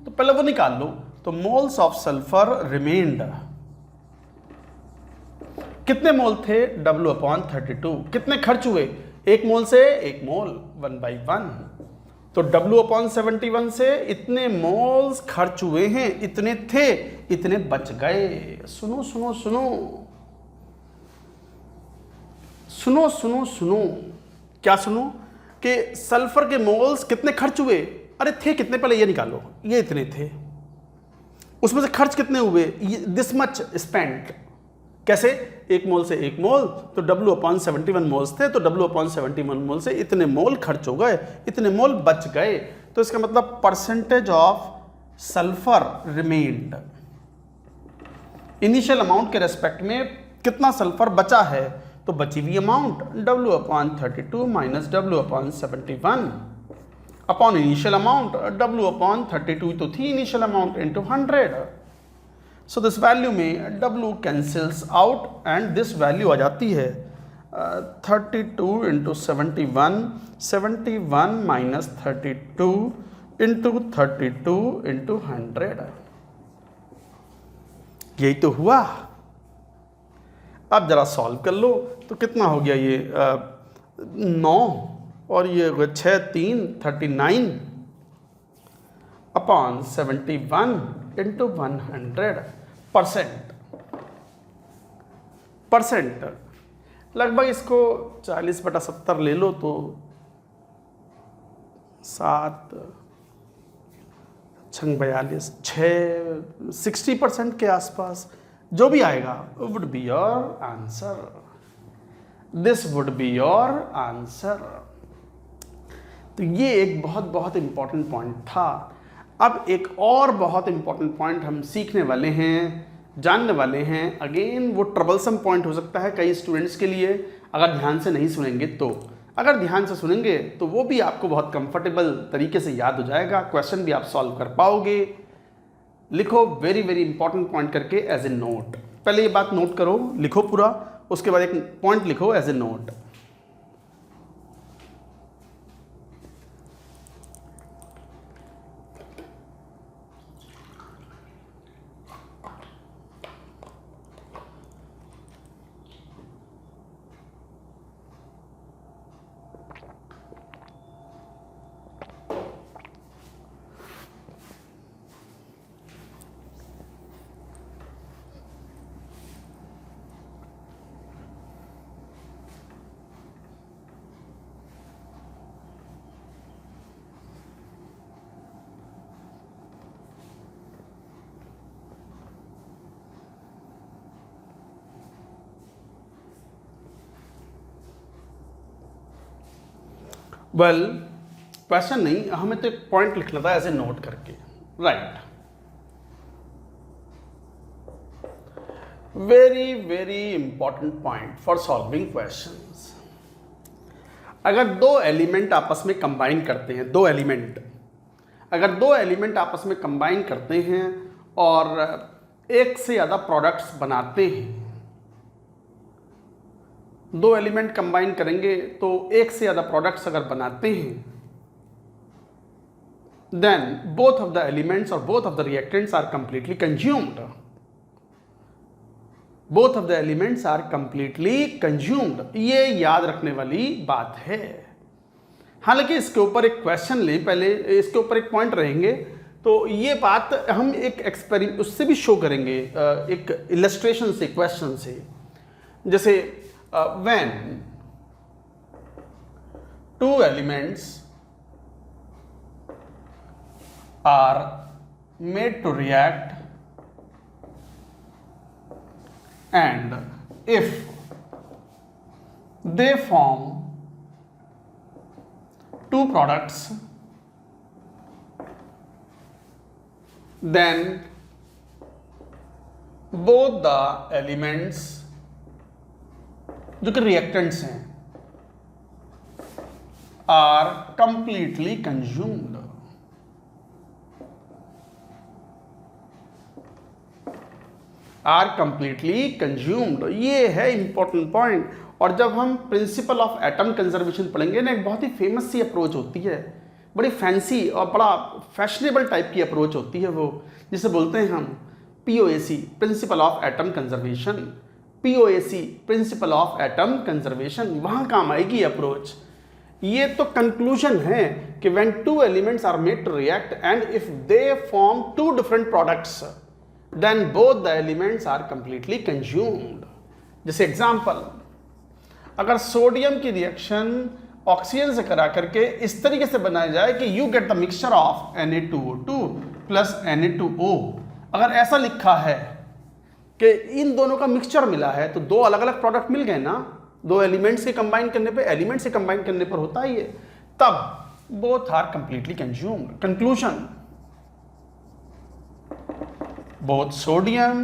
तो पहले वो निकाल लो। तो मोल्स ऑफ सल्फर रिमेन्ड, कितने मोल थे W/32, कितने खर्च हुए 1 मोल से 1 मोल 1/1, तो W/71 से इतने मोल्स खर्च हुए हैं, इतने थे इतने बच गए। सुनो सुनो सुनो सुनो सुनो सुनो, क्या सुनो कि सल्फर के मोल्स कितने खर्च हुए, अरे थे कितने पहले ये निकालो, ये इतने थे, उसमें से खर्च कितने हुए, दिस मच स्पेंट। कैसे 1 मोल से 1 मोल, तो W/71 मोल्स थे, तो W/71 मोल से इतने मोल खर्च हो गए, इतने मोल बच गए। तो इसका मतलब percentage of sulphur remained, initial amount के रेस्पेक्ट में कितना सल्फर बचा है, तो बची हुई amount W/32 minus W/71 upon initial amount, W/32 तो थी initial amount, into 100। So this value में W cancels out and this value आ जाती है 32 इंटू 71, 71 माइनस 32 इंटू 32 इंटू 100। यही तो हुआ। अब जरा सॉल्व कर लो, तो कितना हो गया ये 9 और ये 6 3 39 अपॉन 71 इंटू 100 परसेंट लगभग इसको 40/70 ले लो तो 7 6 42 6 60% के आसपास जो भी आएगा would be your answer, this would be your answer. तो ये एक बहुत बहुत इंपॉर्टेंट पॉइंट था। अब एक और बहुत इंपॉर्टेंट पॉइंट हम सीखने वाले हैं, जानने वाले हैं। अगेन वो ट्रबलसम पॉइंट हो सकता है कई स्टूडेंट्स के लिए अगर ध्यान से नहीं सुनेंगे तो, अगर ध्यान से सुनेंगे तो वो भी आपको बहुत कंफर्टेबल तरीके से याद हो जाएगा, क्वेश्चन भी आप सॉल्व कर पाओगे। लिखो वेरी वेरी इंपॉर्टेंट पॉइंट करके एज ए नोट, पहले ये बात नोट करो, लिखो पूरा, उसके बाद एक पॉइंट लिखो as a note. Well question नहीं, हमें तो एक पॉइंट लिखना था एज ए नोट करके, right. Very very important point for solving questions. अगर दो एलिमेंट आपस में कंबाइन करते हैं, दो एलिमेंट अगर दो एलिमेंट आपस में कंबाइन करते हैं और एक से ज़्यादा प्रोडक्ट्स बनाते हैं, दो एलिमेंट कंबाइन करेंगे तो एक से ज़्यादा प्रोडक्ट्स अगर बनाते हैं, then both of the elements और both of the reactants are completely consumed. Both of the elements are completely consumed, ये याद रखने वाली बात है। हालांकि इसके ऊपर एक क्वेश्चन लें, पहले इसके ऊपर एक पॉइंट रहेंगे, तो ये बात हम एक एक्सपेरिमेंट उससे भी शो करेंगे, एक इलस्ट्रेशन से, क्वेश्चन से। जैसे when two elements are made to react and if they form two products, then both the elements जो कि reactants हैं are completely consumed। Are completely consumed, ये है इंपॉर्टेंट पॉइंट। और जब हम प्रिंसिपल ऑफ एटम कंजर्वेशन पढ़ेंगे ना, एक बहुत ही फेमस सी अप्रोच होती है, बड़ी फैंसी और बड़ा फैशनेबल टाइप की अप्रोच होती है वो, जिसे बोलते हैं हम POAC, principle of atom conservation. POAC, principle of atom conservation, वहाँ काम आएगी अप्रोच। ये तो कंक्लूजन है कि when two elements are made to react and if they form two different products, then both the elements are completely consumed। जैसे example, अगर sodium की रिएक्शन ऑक्सीजन से करा करके इस तरीके से बनाया जाए कि you get the mixture of Na2O2 plus Na2O, अगर ऐसा लिखा है कि इन दोनों का मिक्सचर मिला है, तो दो अलग अलग प्रोडक्ट मिल गए ना, दो एलिमेंट्स के कंबाइन करने पे, एलिमेंट्स से कंबाइन करने पर होता ही है, तब both are completely consumed. Conclusion, both sodium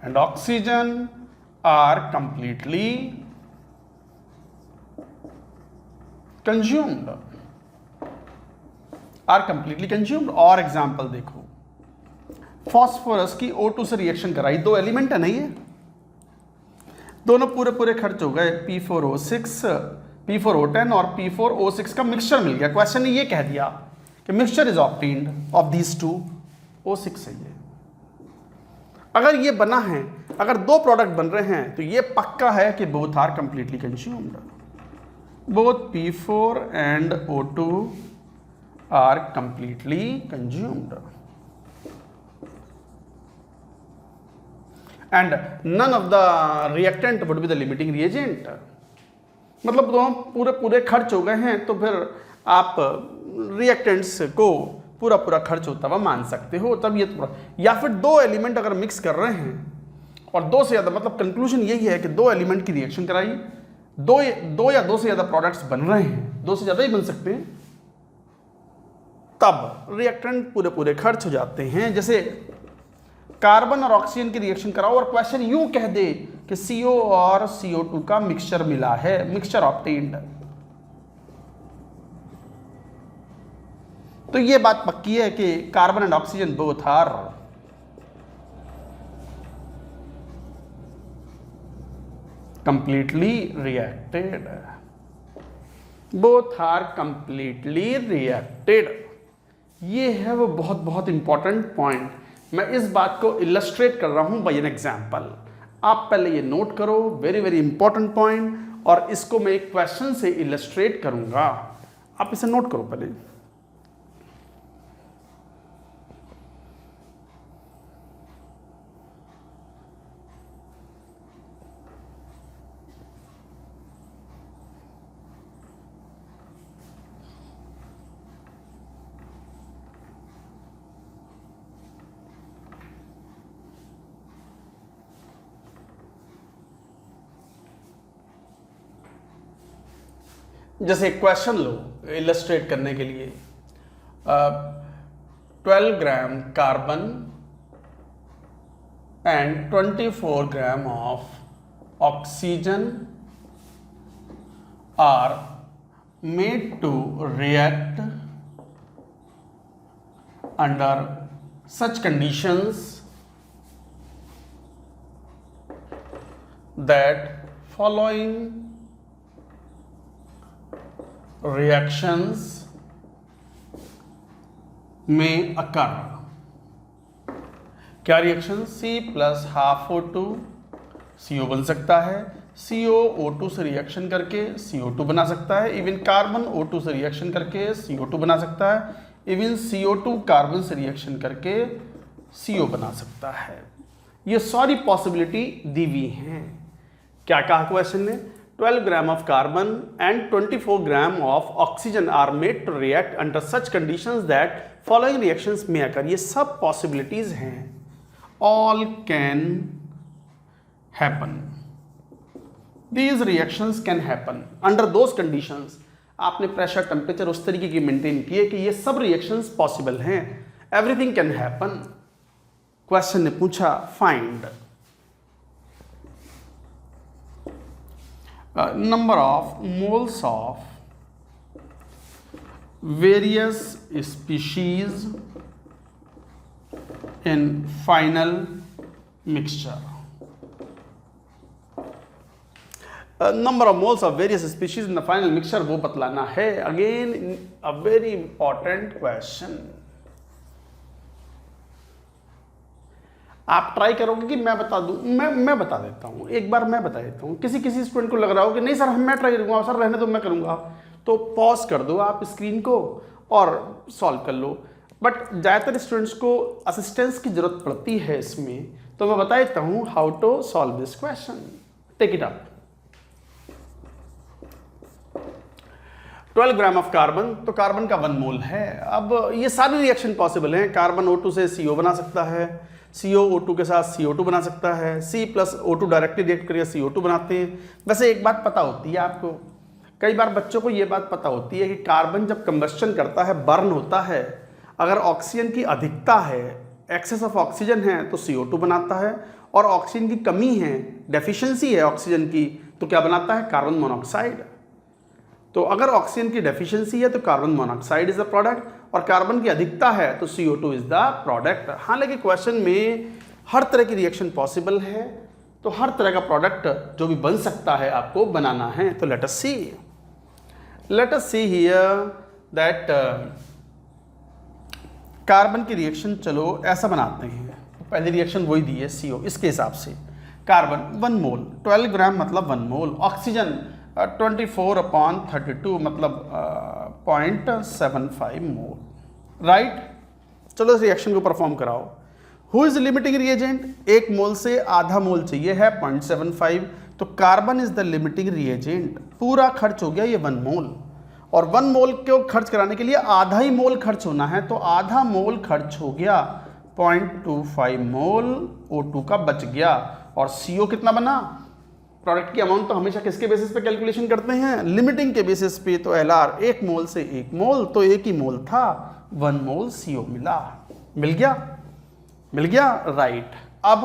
and oxygen are completely consumed, और एग्जाम्पल देखो, फॉस्फोरस की O2 से रिएक्शन कराई, दो एलिमेंट है नहीं है, दोनों पूरे पूरे खर्च हो गए, P4O6 P4O10 और P4O6 का मिक्सचर मिल गया। क्वेश्चन ने ये कह दिया कि mixture is obtained of these two, O6 है ये। अगर ये बना है, अगर दो प्रोडक्ट बन रहे हैं, तो ये पक्का है कि both are completely consumed. Both P4 and O2 are completely consumed and none of the reactant would be the limiting reagent. मतलब दोनों पूरे पूरे खर्च हो गए हैं, तो फिर आप रिएक्टेंट्स को पूरा पूरा खर्च होता हुआ मान सकते हो। तब ये थोड़ा, या फिर दो एलिमेंट अगर मिक्स कर रहे हैं और दो से ज़्यादा, मतलब कंक्लूजन यही है कि दो एलिमेंट की रिएक्शन कराई, दो या दो से ज़्यादा प्रोडक्ट्स बन रहे हैं, दो से ज़्यादा ही बन सकते हैं, तब रिएक्टेंट पूरे पूरे खर्च हो जाते हैं। जैसे कार्बन और ऑक्सीजन की रिएक्शन कराओ और क्वेश्चन यूं कह दे कि CO और CO2 का मिक्सचर मिला है, मिक्सचर ऑब्टेन्ड, तो ये बात पक्की है कि carbon and oxygen both are completely reacted, both are completely reacted. ये है वो बहुत बहुत इंपॉर्टेंट पॉइंट। मैं इस बात को इलस्ट्रेट कर रहा हूं बाय एन एग्जाम्पल। आप पहले ये नोट करो, वेरी वेरी इंपॉर्टेंट पॉइंट, और इसको मैं एक क्वेश्चन से इलस्ट्रेट करूंगा। आप इसे नोट करो पहले। जैसे क्वेश्चन लो इलस्ट्रेट करने के लिए, 12 gram carbon and 24 gram of oxygen are made to react under such conditions that following reactions may occur. क्या reaction? C plus half O2 CO बन सकता है, CO O2 से रिएक्शन करके CO2 बना सकता है, इवन कार्बन O2 से रिएक्शन करके CO2 बना सकता है, इवन CO2 कार्बन से रिएक्शन करके CO बना सकता है। ये सारी पॉसिबिलिटी दी हुई हैं। क्या कहा क्वेश्चन ने? 12 gram of carbon and 24 gram of oxygen are made to react under such conditions that following reactions may occur. ये सब पॉसिबिलिटीज हैं, all can happen, these reactions can happen under those conditions. आपने pressure temperature उस तरीके की maintain किए कि ये सब रिएक्शंस पॉसिबल हैं, एवरीथिंग कैन हैपन। क्वेश्चन ने पूछा find number of moles of various species in final mixture. Number of moles of various species in the final mixture वो बतलाना है। Again a very important question. आप ट्राई करोगे कि मैं बता दूं? मैं बता देता हूं, एक बार मैं बता देता हूं। किसी स्टूडेंट को लग रहा हो कि नहीं सर मैं ट्राई करूंगा, सर रहने दो मैं करूंगा, तो पॉज कर दो आप स्क्रीन को और सॉल्व कर लो। बट ज़्यादातर स्टूडेंट्स को असिस्टेंस की जरूरत पड़ती है इसमें, तो मैं बता देता हूं how to solve this question. Take it up. 12 gram of carbon, तो कार्बन का 1 मोल है। अब ये सारी रिएक्शन पॉसिबल हैं। कार्बन O2 से CO बना सकता है, CO O2 के साथ CO2 बना सकता है, C plus O2 directly react करके CO2 बनाते हैं। वैसे एक बात पता होती है आपको, कई बार बच्चों को ये बात पता होती है कि कार्बन जब कंबस्शन करता है, बर्न होता है, अगर ऑक्सीजन की अधिकता है, एक्सेस ऑफ ऑक्सीजन है तो CO2 बनाता है, और ऑक्सीजन की कमी है, डेफिशिएंसी है ऑक्सीजन की, तो क्या बनाता है? Carbon monoxide. तो अगर ऑक्सीजन की डेफिशिएंसी है तो carbon monoxide is the product, और कार्बन की अधिकता है तो CO2 इज द प्रोडक्ट। हालांकि क्वेश्चन में हर तरह की रिएक्शन पॉसिबल है, तो हर तरह का प्रोडक्ट जो भी बन सकता है आपको बनाना है। तो let us see here that carbon की रिएक्शन, चलो ऐसा बनाते हैं, पहली रिएक्शन वही दी है CO, इसके हिसाब से कार्बन 1 मोल, 12 ग्राम मतलब 1 मोल, ऑक्सीजन 24/32 मतलब 0.75 मोल, राइट। चलो इस रिएक्शन को परफॉर्म कराओ। Who is limiting reagent? 1 मोल से आधा मोल चाहिए है 0.75, तो carbon is the limiting reagent. पूरा खर्च हो गया ये 1 मोल, और 1 मोल को खर्च कराने के लिए आधा ही मोल खर्च होना है, तो आधा मोल खर्च हो गया, 0.25 मोल O2 का बच गया। और CO कितना बना? प्रोडक्ट की अमाउंट तो हमेशा किसके बेसिस पे कैलकुलेशन करते हैं? लिमिटिंग के बेसिस पे। तो LR 1 मोल से 1 मोल, तो 1 ही मोल था, 1 मोल CO मिल गया, राइट। अब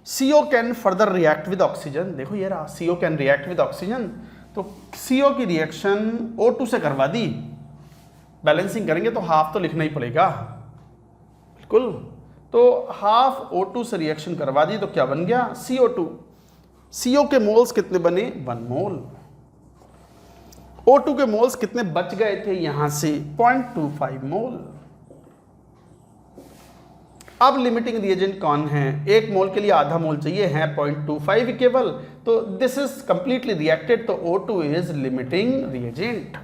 CO can further react with oxygen, देखो ये रहा, CO can react with oxygen, तो CO की रिएक्शन O2 से करवा दी, बैलेंसिंग करेंगे तो हाफ तो लिखना ही पड़ेगा, बिल्कुल। तो हाफ O2 से रिएक्शन करवा दी तो क्या बन गया? CO2। CO के मोल्स कितने बने? 1 मोल। O2 के मोल्स कितने बच गए थे यहां से? 0.25 मोल। अब लिमिटिंग रिएजेंट कौन है? 1 मोल के लिए आधा मोल चाहिए है 0.25 केवल, तो दिस इज कंप्लीटली रिएक्टेड, तो O2 इज लिमिटिंग रिएजेंट।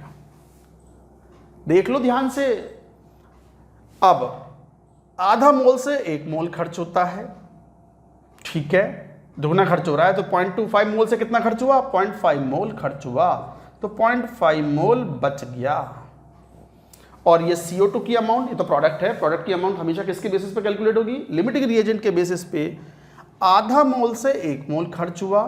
देख लो ध्यान से। अब आधा मोल से 1 मोल खर्च होता है, ठीक है, दुगना खर्च हो रहा है, तो 0.25 मोल से कितना खर्च हुआ? 0.5 मोल खर्च हुआ, तो 0.5 मोल बच गया। और ये CO2 की अमाउंट, ये तो प्रोडक्ट है, प्रोडक्ट की अमाउंट हमेशा किसके बेसिस पे कैलकुलेट होगी? लिमिटिंग रिएजेंट के बेसिस पे। आधा मोल से 1 मोल खर्च हुआ,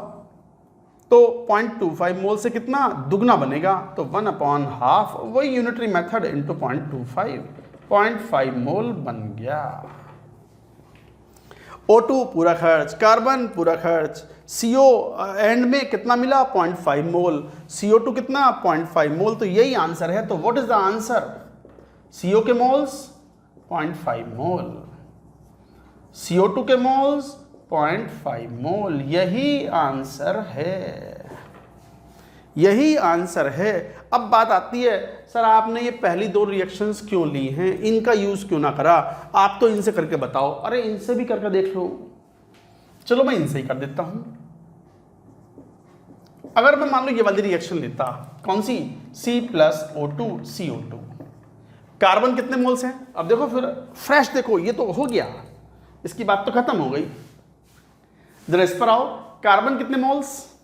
तो 0.25 मोल से कितना? दुगना बनेगा, तो 1/2, वही यूनिटरी मेथड इंटू 0.25, 0.5 मोल बन गया। O2 पूरा खर्च, कार्बन पूरा खर्च, CO एंड में कितना मिला 0.5 मोल, CO2 कितना 0.5 मोल। तो यही आंसर है। तो what is the answer? CO के मोल्स 0.5 मोल, CO2 के मोल्स 0.5 मोल। यही आंसर है, यही आंसर है। अब बात आती है सर आपने ये पहली दो रिएक्शंस क्यों ली हैं, इनका यूज क्यों ना करा, आप तो इनसे करके बताओ। अरे इनसे भी करके देख लो। चलो मैं इनसे ही कर देता हूं। अगर मैं मान लो ये वाली रिएक्शन लेता, कौन सी, C+O2 CO2, कार्बन कितने मोल्स हैं? अब देखो फिर फ्रेश देखो, ये तो हो गया, इसकी बात तो खत्म हो गई। जरा इस पर आओ, कार्बन कितने मोल्स?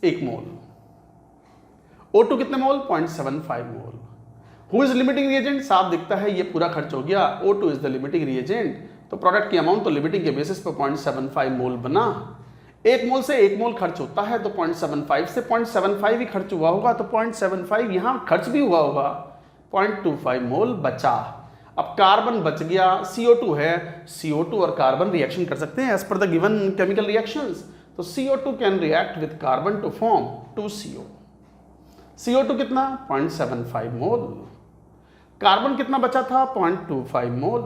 1 मोल। O2 कितने mole? 0.75 mole. Who is limiting reagent? साफ दिखता है ये पूरा खर्च हो गया, O2 is the limiting reagent. तो प्रोडक्ट की अमाउंट तो लिमिटिंग के बेसिस पर 0.75 मोल बना। 1 मोल से 1 मोल खर्च होता है, तो 0.75 से 0.75 ही खर्च हुआ होगा, तो 0.75 यहां खर्च भी हुआ होगा, 0.25 मोल बचा। अब कार्बन बच गया, CO2 है, CO2 और कार्बन रिएक्शन कर सकते हैं as per the given chemical reactions. तो CO2 can react with carbon to form 2CO। CO2 कितना? 0.75 मोल। कार्बन कितना बचा था? 0.25 मोल।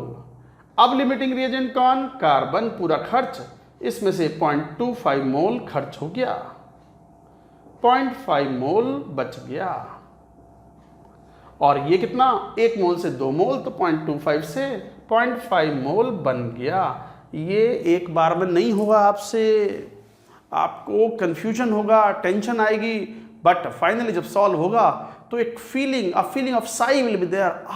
अब लिमिटिंग रिएजेंट कौन? कार्बन पूरा खर्च, इसमें से 0.25 मोल खर्च हो गया, 0.5 मोल बच गया। और ये कितना? 1 मोल से 2 मोल, तो 0.25 से 0.5 मोल बन गया। ये एक बार में नहीं होगा आपसे, आपको कंफ्यूजन होगा, टेंशन आएगी, बट फाइनली जब सॉल्व होगा तो एक feeling of sigh will be there.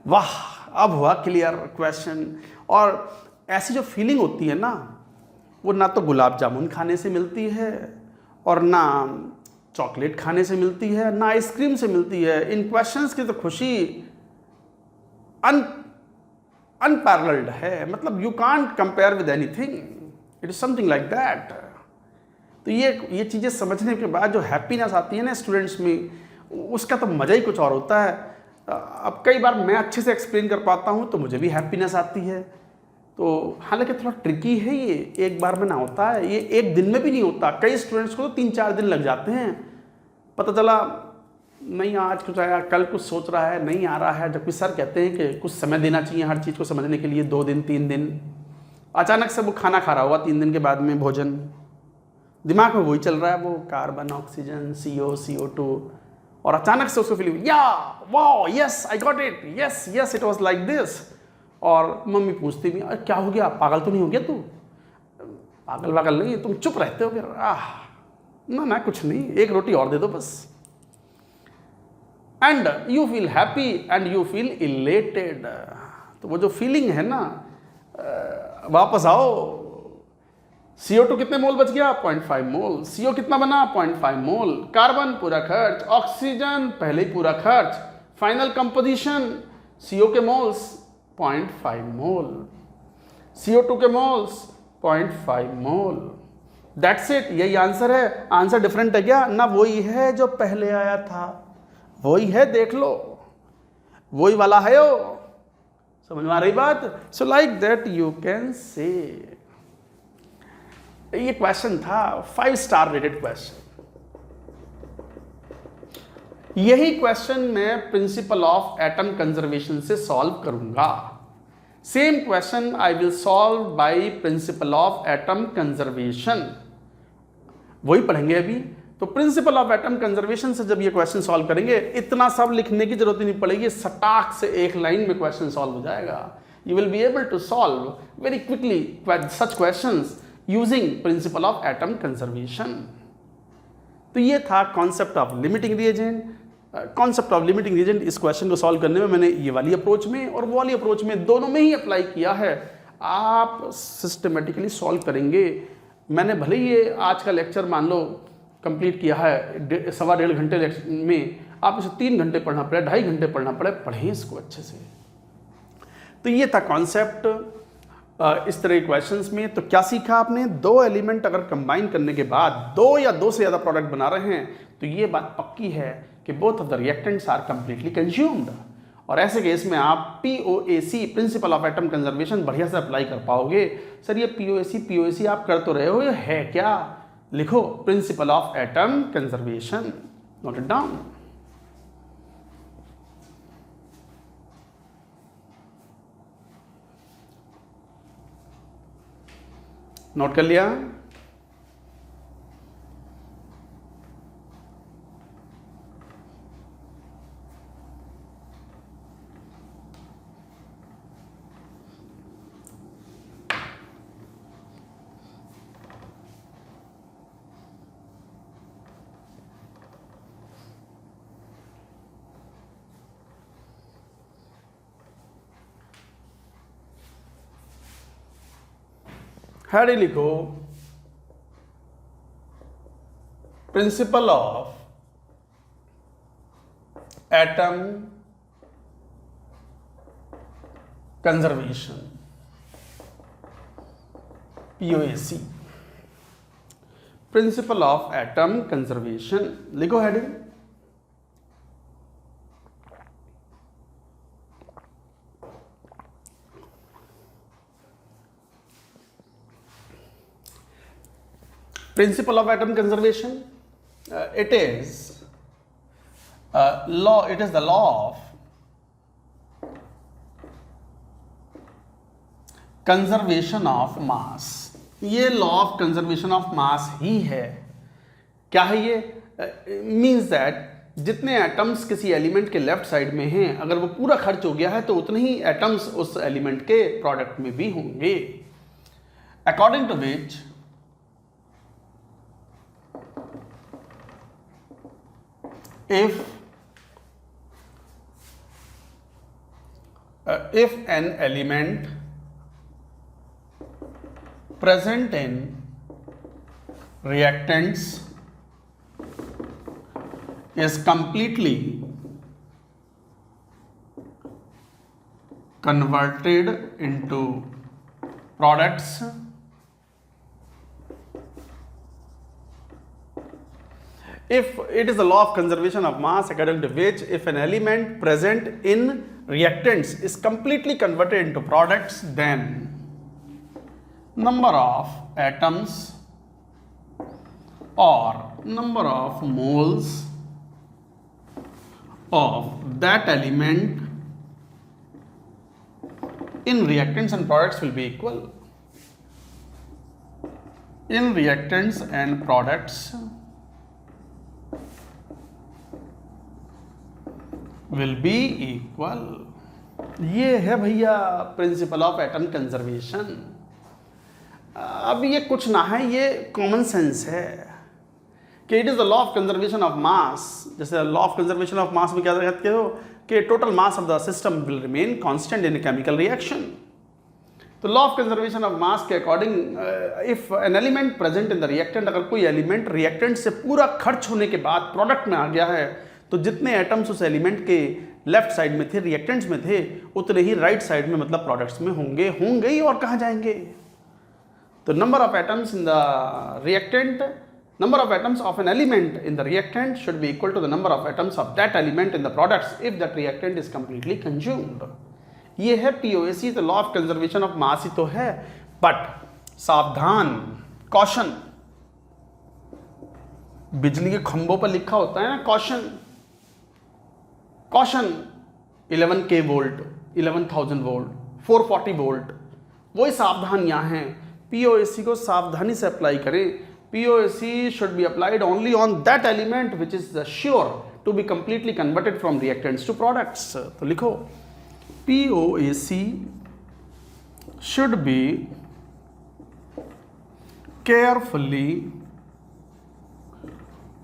वाह, अब हुआ क्लियर क्वेश्चन। और ऐसी जो फीलिंग होती है ना, वो ना तो गुलाब जामुन खाने से मिलती है, और ना चॉकलेट खाने से मिलती है, ना आइसक्रीम से मिलती है। इन क्वेश्चंस की तो खुशी अनपैरेलल्ड है, मतलब you can't compare with anything, it is something like that. तो ये चीज़ें समझने के बाद जो हैप्पीनेस आती है ना स्टूडेंट्स में, उसका तो मज़ा ही कुछ और होता है। अब कई बार मैं अच्छे से एक्सप्लेन कर पाता हूँ तो मुझे भी हैप्पीनेस आती है। तो हालांकि थोड़ा ट्रिकी है ये, एक बार में ना होता है, ये एक दिन में भी नहीं होता। कई स्टूडेंट्स को तो 3-4 दिन लग जाते हैं। पता चला नहीं आज कुछ आया, कल कुछ सोच रहा है, नहीं आ रहा है, जबकि सर कहते हैं कि कुछ समय देना चाहिए हर चीज़ को समझने के लिए, 2 दिन 3 दिन। अचानक से वो खाना खा रहा होगा 3 दिन के बाद में भोजन, दिमाग में वही चल रहा है, वो कार्बन, ऑक्सीजन, CO, CO2, और अचानक से उसको फीलिंग, या wow yes I got it, yes yes it was like this. और मम्मी पूछती भी, अरे क्या हो गया, पागल तो नहीं हो गया तू? पागल वागल नहीं, तुम चुप रहते हो फिर। ना कुछ नहीं, एक रोटी और दे दो बस। And you feel happy and you feel elated. तो वो जो फीलिंग है ना, वापस आओ। CO2 कितने मोल बच गया? 0.5 मोल। CO कितना बना? 0.5 मोल। कार्बन पूरा खर्च, ऑक्सीजन पहले ही पूरा खर्च, फाइनल कंपोजिशन CO के मोल्स 0.5 मोल, CO2 के मोल्स 0.5 मोल। दैट्स इट, यही आंसर है। आंसर डिफरेंट है क्या? ना वही है जो पहले आया था, वही है, देख लो, वही वाला है वो। समझ में आ रही बात? So like that you can say. ये क्वेश्चन था 5 स्टार रेटेड क्वेश्चन। यही क्वेश्चन मैं प्रिंसिपल ऑफ एटम कंजर्वेशन से सॉल्व करूंगा। Same question I will solve by principle of atom conservation, वही पढ़ेंगे अभी। तो प्रिंसिपल ऑफ एटम कंजर्वेशन से जब ये क्वेश्चन सॉल्व करेंगे, इतना सब लिखने की जरूरत ही नहीं पड़ेगी, सटाक से एक लाइन में क्वेश्चन सॉल्व हो जाएगा। You will be able to solve very quickly such questions using principle of atom conservation. तो ये था concept of limiting reagent. Concept of limiting reagent इस क्वेश्चन को सॉल्व करने में मैंने ये वाली अप्रोच में और वो वाली अप्रोच में, दोनों में ही अप्लाई किया है। आप सिस्टमेटिकली सॉल्व करेंगे। मैंने भले ही ये आज का लेक्चर मान लो कंप्लीट किया है 1.25 घंटे में, आप इसे 3 घंटे पढ़ना पड़े, 2.5 घंटे पढ़ना पड़े, पढ़ें इसको अच्छे से। तो ये था कॉन्सेप्ट इस तरह के क्वेश्चंस में। तो क्या सीखा आपने? 2 एलिमेंट अगर कंबाइन करने के बाद 2 या 2 से ज़्यादा प्रोडक्ट बना रहे हैं तो ये बात पक्की है कि both of the reactants are completely consumed. और ऐसे केस में आप POAC principle of atom conservation बढ़िया से अप्लाई कर पाओगे। सर ये पीओएसी आप कर तो रहे हो, ये है क्या? लिखो principal of atom conservation, note it down. Note कर लिया? हेडिंग लिखो principal of atom conservation, POAC, principle of atom conservation, लिखो heading. Principle of atom conservation, it is the law of conservation of mass। ये law of conservation of mass ही है। क्या है ये? मीन्स दैट जितने एटम्स किसी एलिमेंट के लेफ्ट साइड में हैं, अगर वो पूरा खर्च हो गया है तो उतने ही एटम्स उस एलिमेंट के प्रोडक्ट में भी होंगे। According to which if an element present in reactants is completely converted into products, if it is the law of conservation of mass according to which if an element present in reactants is completely converted into products, then number of atoms or number of moles of that element in reactants and products will be equal. In reactants and products will be equal। ये है भैया principal of atom conservation. अब ये कुछ ना है, ये common sense है कि it is the law of conservation of mass. जैसे law of conservation of mass में क्या कहते हो कि total mass of the system will remain constant in chemical reaction. तो law of conservation of mass के according if an element present in the reactant, अगर कोई एलिमेंट रिएक्टेंट से पूरा खर्च होने के बाद प्रोडक्ट में आ गया है, तो जितने एटम्स उस एलिमेंट के लेफ्ट साइड में थे, रिएक्टेंट्स में थे, उतने ही राइट साइड में मतलब प्रोडक्ट्स में होंगे ही, और कहाँ जाएंगे? तो number of atoms in the reactant, number of atoms of an element in the reactant should be equal to the number of atoms of that element in the products if that reactant is completely consumed. ये है POAC, तो law of conservation of mass ही तो है। But सावधान, caution, बिजली के खंभों पर लिखा होता है ना caution, caution 11K volt, 11,000 volt, 440 volt, वही सावधान यहाँ है। पीओएसी को सावधानी से अप्लाई करें। POAC should be applied only on that element which is sure to be completely converted from reactants to products. तो लिखो POAC should be carefully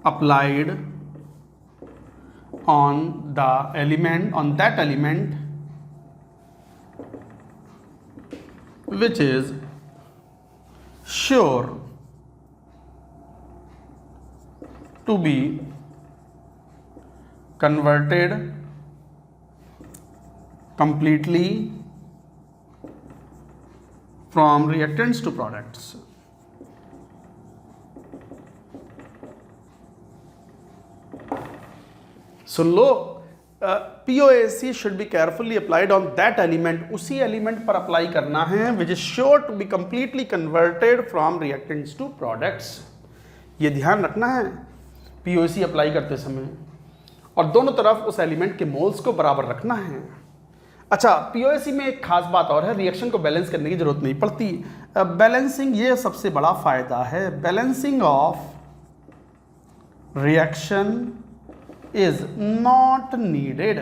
applied on that element which is sure to be converted completely from reactants to products। सुन लो, POAC should be carefully applied on that element, उसी element पर apply करना है which is sure to be completely converted from reactants to products. ये ध्यान रखना है POAC अप्लाई करते समय, और दोनों तरफ उस एलिमेंट के मोल्स को बराबर रखना है। अच्छा, POAC में एक खास बात और है, रिएक्शन को बैलेंस करने की जरूरत नहीं पड़ती। बैलेंसिंग ये सबसे बड़ा फायदा है, balancing of reaction is not needed.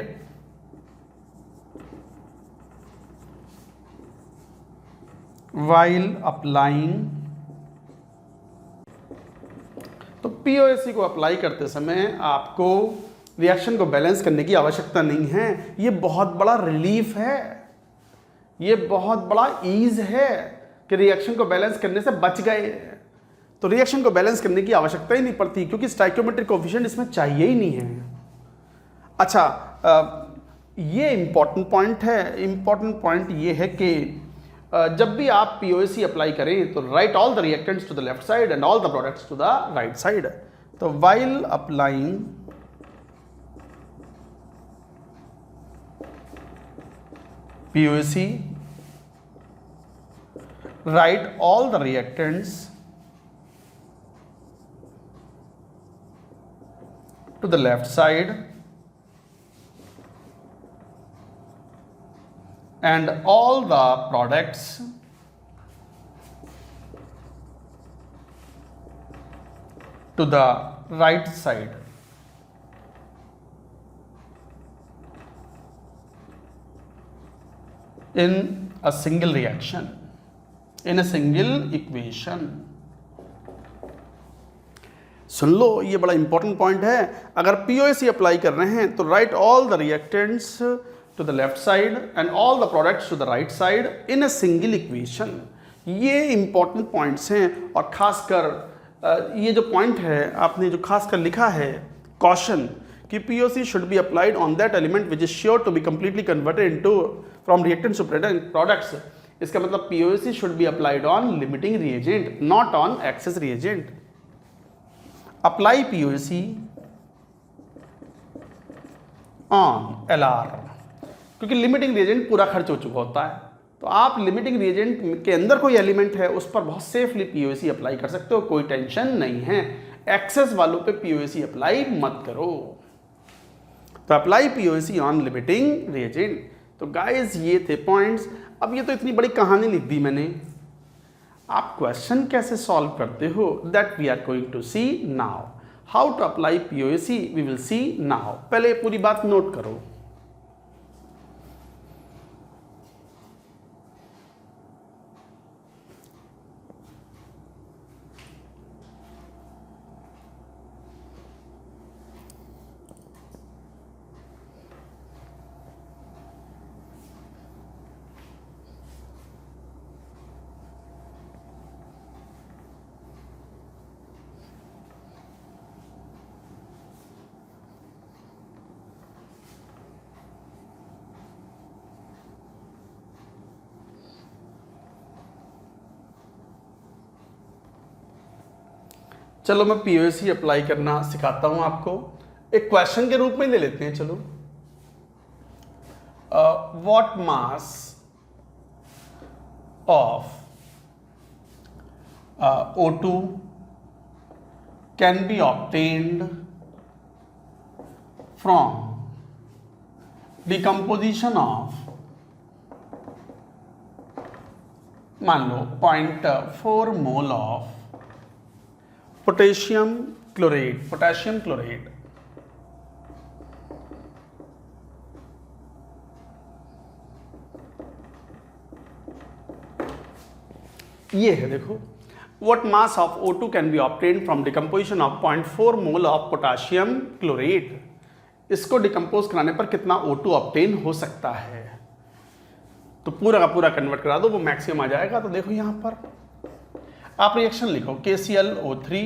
While applying, तो POAC को अप्लाई करते समय आपको रिएक्शन को बैलेंस करने की आवश्यकता नहीं है। ये बहुत बड़ा रिलीफ है, ये बहुत बड़ा ईज है कि रिएक्शन को बैलेंस करने से बच गए। तो रिएक्शन को बैलेंस करने की आवश्यकता ही नहीं पड़ती, क्योंकि स्टाइकियोमेट्रिक कोएफिशिएंट इसमें चाहिए ही नहीं है। अच्छा, ये इंपॉर्टेंट पॉइंट है। इंपॉर्टेंट पॉइंट ये है कि जब भी आप POAC अप्लाई करें तो write all the reactants to the left side and all the products to the right side. तो while applying POAC, write all the reactants to the left side and all the products to the right side. In a single reaction, in a single equation। सुन लो, ये बड़ा important point है। अगर POAC apply कर रहे हैं तो write all the reactants to the left side and all the products to the right side in a single equation. ये important points हैं, और खासकर ये जो पॉइंट है आपने जो खासकर लिखा है कॉशन कि POAC should be applied on that element which is sure to be completely converted into from reactants to products. इसका मतलब POAC should be applied on limiting reagent, not on excess reagent. Apply POAC on LR, क्योंकि limiting reagent पूरा खर्च हो चुका होता है। तो आप लिमिटिंग रिएजेंट के अंदर कोई एलिमेंट है उस पर बहुत सेफली POAC अप्लाई कर सकते हो, कोई टेंशन नहीं है। एक्सेस वालों पे POAC अप्लाई मत करो। तो apply POAC on limiting reagent. तो गाइस ये थे पॉइंट्स। अब ये तो इतनी बड़ी कहानी लिख दी मैंने, आप क्वेश्चन कैसे सॉल्व करते हो that we are going to see now. How to apply POAC we will see now. पहले पूरी बात नोट करो। चलो मैं POAC अप्लाई करना सिखाता हूं आपको, एक क्वेश्चन के रूप में ले लेते हैं। चलो, what mass of O2 can be obtained from decomposition of, मान लो 0.4 mole of potassium chloride. Potassium chloride ये है, देखो, what mass of O2 can be obtained from decomposition of 0.4 mole of potassium chloride. इसको डिकम्पोज कराने पर कितना O2 obtain हो सकता है। तो पूरा का पूरा कन्वर्ट करा दो, वो मैक्सिमम आ जाएगा। तो देखो यहाँ पर आप रिएक्शन लिखो KClO3,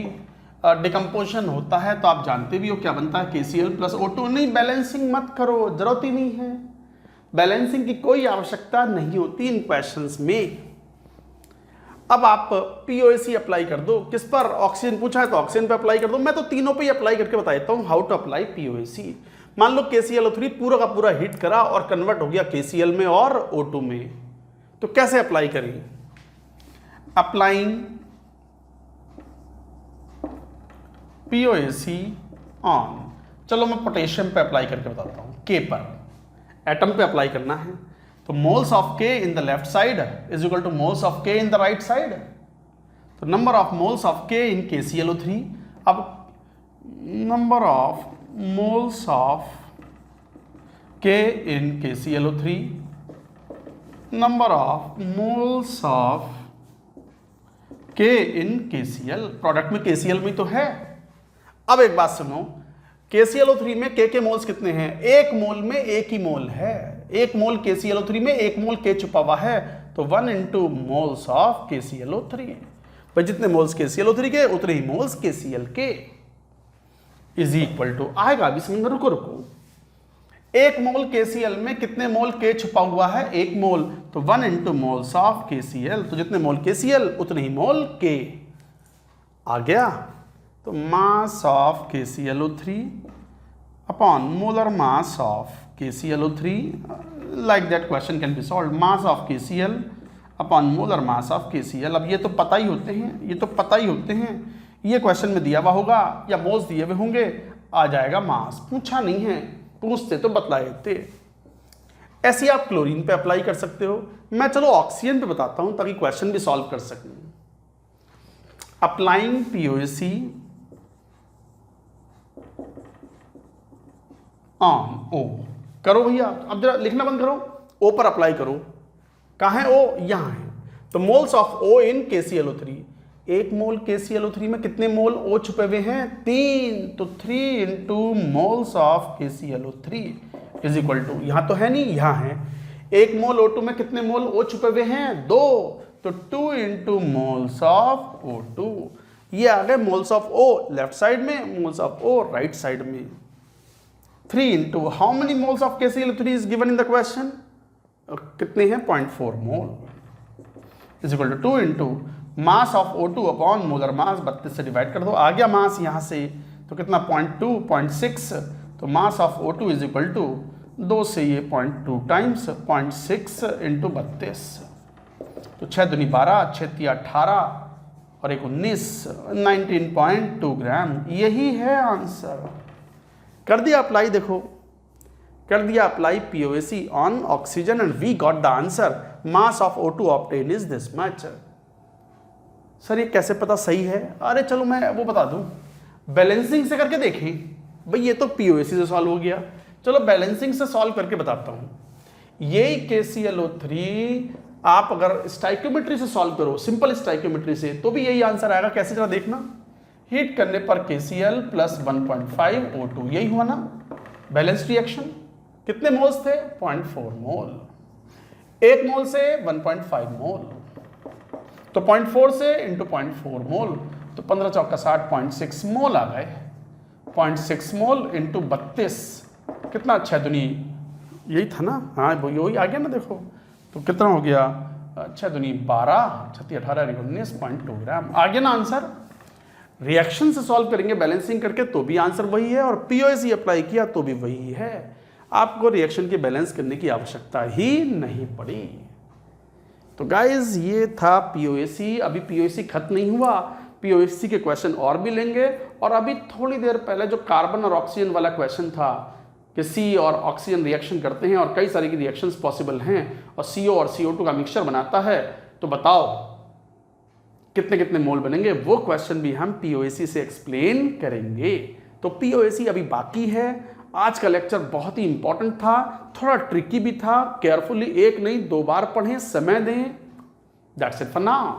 डिकम्पोजिशन होता है तो आप जानते भी हो क्या बनता है, KCl प्लस O2। नहीं, बैलेंसिंग मत करो, जरूरत ही नहीं है, बैलेंसिंग की कोई आवश्यकता नहीं होती इन क्वेश्चंस में। अब आप POAC अप्लाई कर दो। किस पर? ऑक्सीजन पूछा है तो ऑक्सीजन पे अप्लाई कर दो। मैं तो तीनों पे ही अप्लाई करके बता देता हूँ हाउ टू अप्लाई POAC। मान लो KClO3 पूरा का पूरा हीट करा और कन्वर्ट हो गया KCl में और O2 में, तो कैसे अप्लाई करें? अप्लाइंग POAC ऑन, चलो मैं पोटेशियम पे अप्लाई करके बताता हूँ, K पर, एटम पे अप्लाई करना है। तो moles of K in the left side is equal to moles of K in the right side. तो number of moles of K in KClO3, अब number of moles of K in KClO3, number of moles of K in KCl, product में KCl में तो है। अब एक बात सुनो, KClO3 में K के मोल्स कितने हैं? एक मोल में एक ही मोल है, एक मोल KClO3 में एक मोल K छुपा हुआ है, तो 1 इंटू मोल्स ऑफ KClO3, भाई जितने मोल्स KClO3 के उतने ही मोल्स KCl के, इज इक्वल टू आएगा, अभी समझ में, रुको रुको, एक मोल KCl में कितने मोल K छुपा हुआ है? एक मोल, तो 1 इंटू मोल्स ऑफ KCl, तो जितने मोल KCl उतने ही मोल K आ गया। तो mass of KClO3 upon molar mass of KClO3, like that question can be solve, mass of KCl upon molar mass of KCl। अब ये तो पता ही होते हैं, ये तो पता ही होते हैं, ये क्वेश्चन में दिया हुआ होगा या मोल्स दिए हुए होंगे, आ जाएगा मास, पूछा नहीं है, पूछते तो बतला देते। ऐसे आप क्लोरीन पे अप्लाई कर सकते हो, मैं चलो ऑक्सीजन पे बताता हूं ताकि क्वेश्चन भी सॉल्व कर सकूं। अप्लाइंग POAC ऑन O, करो भैया, अब जरा लिखना बंद करो, O पर अप्लाई करो। कहाँ है O? यहाँ है। तो moles of O in KClO3, एक मोल KClO3 में कितने मोल O छुपे हुए हैं? 3, तो 3 into moles of KClO3 is equal to, यहाँ तो है नहीं, यहाँ है, एक मोल O2 में कितने मोल O छुपे हुए हैं? 2, तो 2 इंटू मोल्स ऑफ O2, ये आ गए moles of O left side में, moles of O right side में। 3 into how many moles of KClO3 is given in the question, कितने हैं? 0.4 mole is equal to 2 into mass of O2 upon molar mass, 32 से divide कर दो, आ गया मास यहाँ से, तो कितना? 0.2, 0.6, तो mass of O2 is equal to 2 से ये 0.2 टाइम्स 0.6 इंटू 32, तो 6 दूनी 12, 6 तिया 18 और 1 19, 19.2 ग्राम, यही है आंसर। कर दिया अप्लाई, देखो कर दिया apply POAC on oxygen and we got the answer, mass of O2 obtain is this much. Sir ये कैसे पता सही है? अरे चलो मैं वो बता दूं, बैलेंसिंग से करके देखें, भाई ये तो POAC से सॉल्व हो गया, चलो बैलेंसिंग से सॉल्व करके बताता हूं। ये KClO3 आप अगर स्टाइक्योमेट्री से सॉल्व करो, सिंपल स्टाइक्योमेट्री से, तो भी यही आंसर आएगा। कैसे जरा देखना, हीट करने पर KCl प्लस 1.5 O2, यही हुआ ना बैलेंस रिएक्शन। कितने मोल्स थे? 0.4 मोल, एक मोल से 1.5 मोल, तो 0.4 से इंटू 0.4 मोल, तो 15 चौका 60, 0.6 मोल आ गए। 0.6 मोल इंटू 32, कितना? 6 दूनी, यही था ना, हाँ वो यही आ गया ना, देखो तो कितना हो गया? 6 दूनी 12, 36 18 19.2 ग्राम, आ गया ना आंसर। रिएक्शन से सॉल्व करेंगे बैलेंसिंग करके तो भी आंसर वही है, और POAC अप्लाई किया तो भी वही है, आपको रिएक्शन की बैलेंस करने की आवश्यकता ही नहीं पड़ी। तो गाइज ये था POAC। अभी POAC खत्म नहीं हुआ, POAC के क्वेश्चन और भी लेंगे, और अभी थोड़ी देर पहले जो कार्बन और ऑक्सीजन वाला क्वेश्चन था कि C और ऑक्सीजन रिएक्शन करते हैं और कई सारी की रिएक्शंस पॉसिबल हैं, और CO और CO2 का मिक्सचर बनाता है, तो बताओ कितने कितने मोल बनेंगे, वो क्वेश्चन भी हम POAC से एक्सप्लेन करेंगे। तो POAC अभी बाकी है। आज का लेक्चर बहुत ही इंपॉर्टेंट था, थोड़ा ट्रिकी भी था, केयरफुली एक नहीं 2 बार पढ़ें, समय दें। That's it for now.